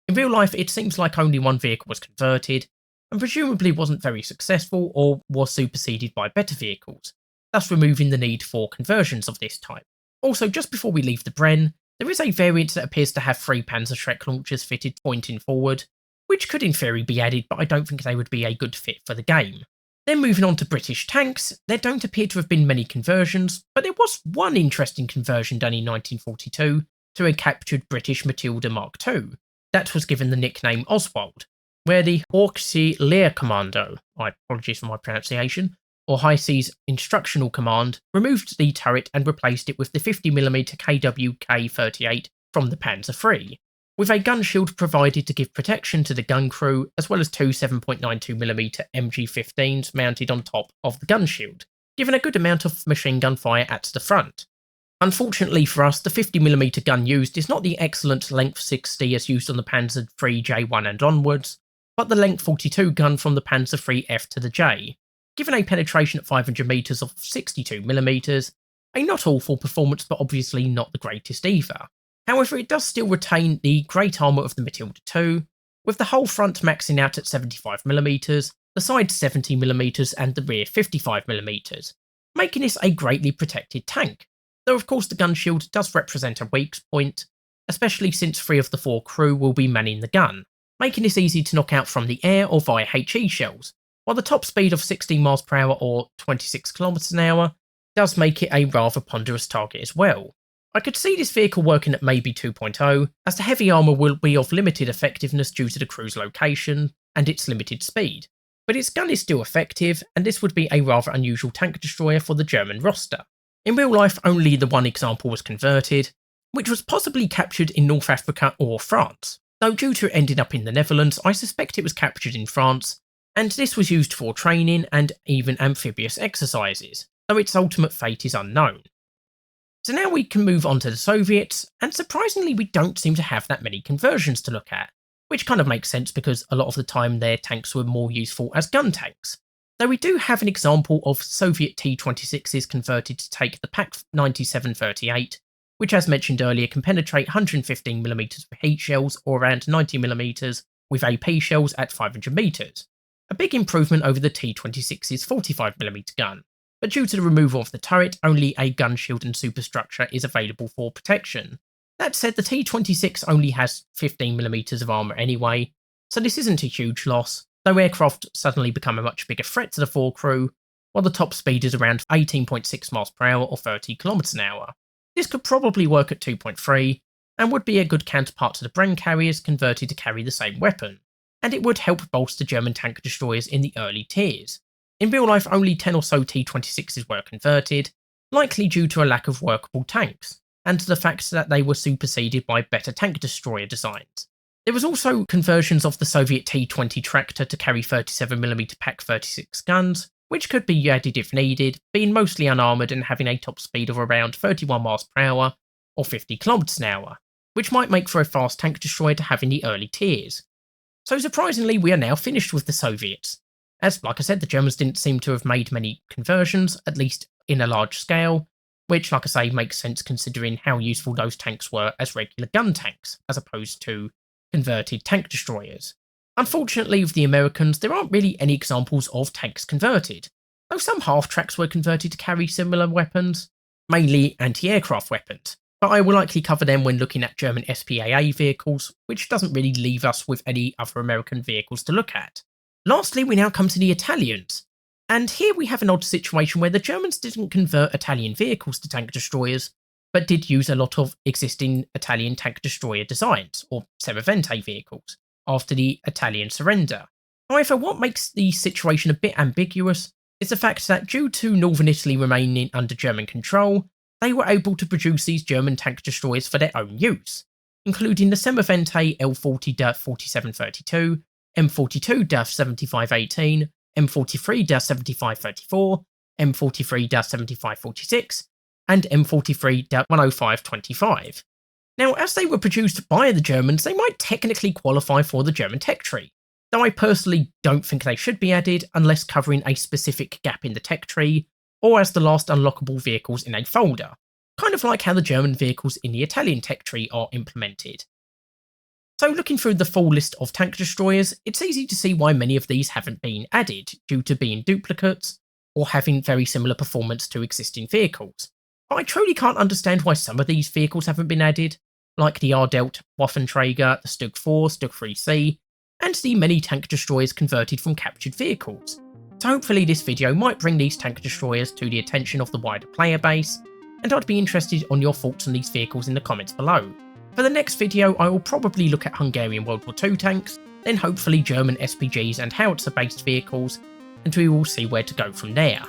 In real life, it seems like only one vehicle was converted, and presumably wasn't very successful or was superseded by better vehicles, thus removing the need for conversions of this type. Also, just before we leave the Bren, there is a variant that appears to have 3 Panzerschreck launchers fitted pointing forward, which could in theory be added, but I don't think they would be a good fit for the game. Then moving on to British tanks, there don't appear to have been many conversions, but there was one interesting conversion done in 1942 to a captured British Matilda Mark II. That was given the nickname Oswald, where the Hawksea Lear Commando, apologies for my pronunciation, or High Seas Instructional Command, removed the turret and replaced it with the 50mm KWK-38 from the Panzer III, with a gun shield provided to give protection to the gun crew, as well as 2 7.92mm MG15s mounted on top of the gun shield, giving a good amount of machine gun fire at the front. Unfortunately for us, the 50mm gun used is not the excellent length 60 as used on the Panzer III J1 and onwards, but the length 42 gun from the Panzer III F to the J, given a penetration at 500 meters of 62mm, a not awful performance but obviously not the greatest either. However, it does still retain the great armour of the Matilda II, with the whole front maxing out at 75mm, the sides 70mm and the rear 55mm, making this a greatly protected tank, though of course the gun shield does represent a weak point, especially since 3 of the 4 crew will be manning the gun, making this easy to knock out from the air or via HE shells, while the top speed of 16 miles per hour or 26 kilometers an hour does make it a rather ponderous target as well. I could see this vehicle working at maybe 2.0, as the heavy armour will be of limited effectiveness due to the crew's location and its limited speed, but its gun is still effective, and this would be a rather unusual tank destroyer for the German roster. In real life, only the one example was converted, which was possibly captured in North Africa or France, though due to it ending up in the Netherlands, I suspect it was captured in France, and this was used for training and even amphibious exercises, though its ultimate fate is unknown. So now we can move on to the Soviets, and surprisingly we don't seem to have that many conversions to look at, which kind of makes sense because a lot of the time their tanks were more useful as gun tanks. Though we do have an example of Soviet T-26s converted to take the Pak-97-38, which as mentioned earlier can penetrate 115mm with heat shells or around 90mm with AP shells at 500m, a big improvement over the T-26's 45mm gun. But due to the removal of the turret, only a gun shield and superstructure is available for protection. That said, the T-26 only has 15mm of armour anyway, so this isn't a huge loss, though aircraft suddenly become a much bigger threat to the 4 crew, while the top speed is around 18.6 miles per hour or 30 kilometers an hour. This could probably work at 2.3, and would be a good counterpart to the Bren carriers converted to carry the same weapon, and it would help bolster German tank destroyers in the early tiers. In real life, only 10 or so T-26s were converted, likely due to a lack of workable tanks, and to the fact that they were superseded by better tank destroyer designs. There was also conversions of the Soviet T-20 Tractor to carry 37mm Pak-36 guns, which could be added if needed, being mostly unarmoured and having a top speed of around 31 miles per hour or 50 kilometers an hour, which might make for a fast tank destroyer to have in the early tiers. So surprisingly, we are now finished with the Soviets. as, like I said, the Germans didn't seem to have made many conversions, at least in a large scale, which, like I say, makes sense considering how useful those tanks were as regular gun tanks, as opposed to converted tank destroyers. Unfortunately, with the Americans, there aren't really any examples of tanks converted, though some half-tracks were converted to carry similar weapons, mainly anti-aircraft weapons, but I will likely cover them when looking at German SPAA vehicles, which doesn't really leave us with any other American vehicles to look at. Lastly, we now come to the Italians, and here we have an odd situation where the Germans didn't convert Italian vehicles to tank destroyers, but did use a lot of existing Italian tank destroyer designs, or Semovente vehicles, after the Italian surrender. However, what makes the situation a bit ambiguous is the fact that due to northern Italy remaining under German control, they were able to produce these German tank destroyers for their own use, including the Semovente L40-4732, M42-7518, M43-7534, M43-7546, and M43-10525. Now, as they were produced by the Germans, they might technically qualify for the German tech tree, though I personally don't think they should be added unless covering a specific gap in the tech tree, or as the last unlockable vehicles in a folder, kind of like how the German vehicles in the Italian tech tree are implemented. So looking through the full list of tank destroyers, it's easy to see why many of these haven't been added, due to being duplicates, or having very similar performance to existing vehicles. But I truly can't understand why some of these vehicles haven't been added, like the Ardelt Waffenträger, the Stug 4, Stug 3C, and the many tank destroyers converted from captured vehicles. So hopefully this video might bring these tank destroyers to the attention of the wider player base, and I'd be interested on your thoughts on these vehicles in the comments below. For the next video, I will probably look at Hungarian World War II tanks, then hopefully German SPGs and howitzer-based vehicles, and we will see where to go from there.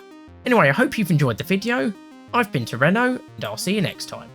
Anyway, I hope you've enjoyed the video. I've been Tyranno, and I'll see you next time.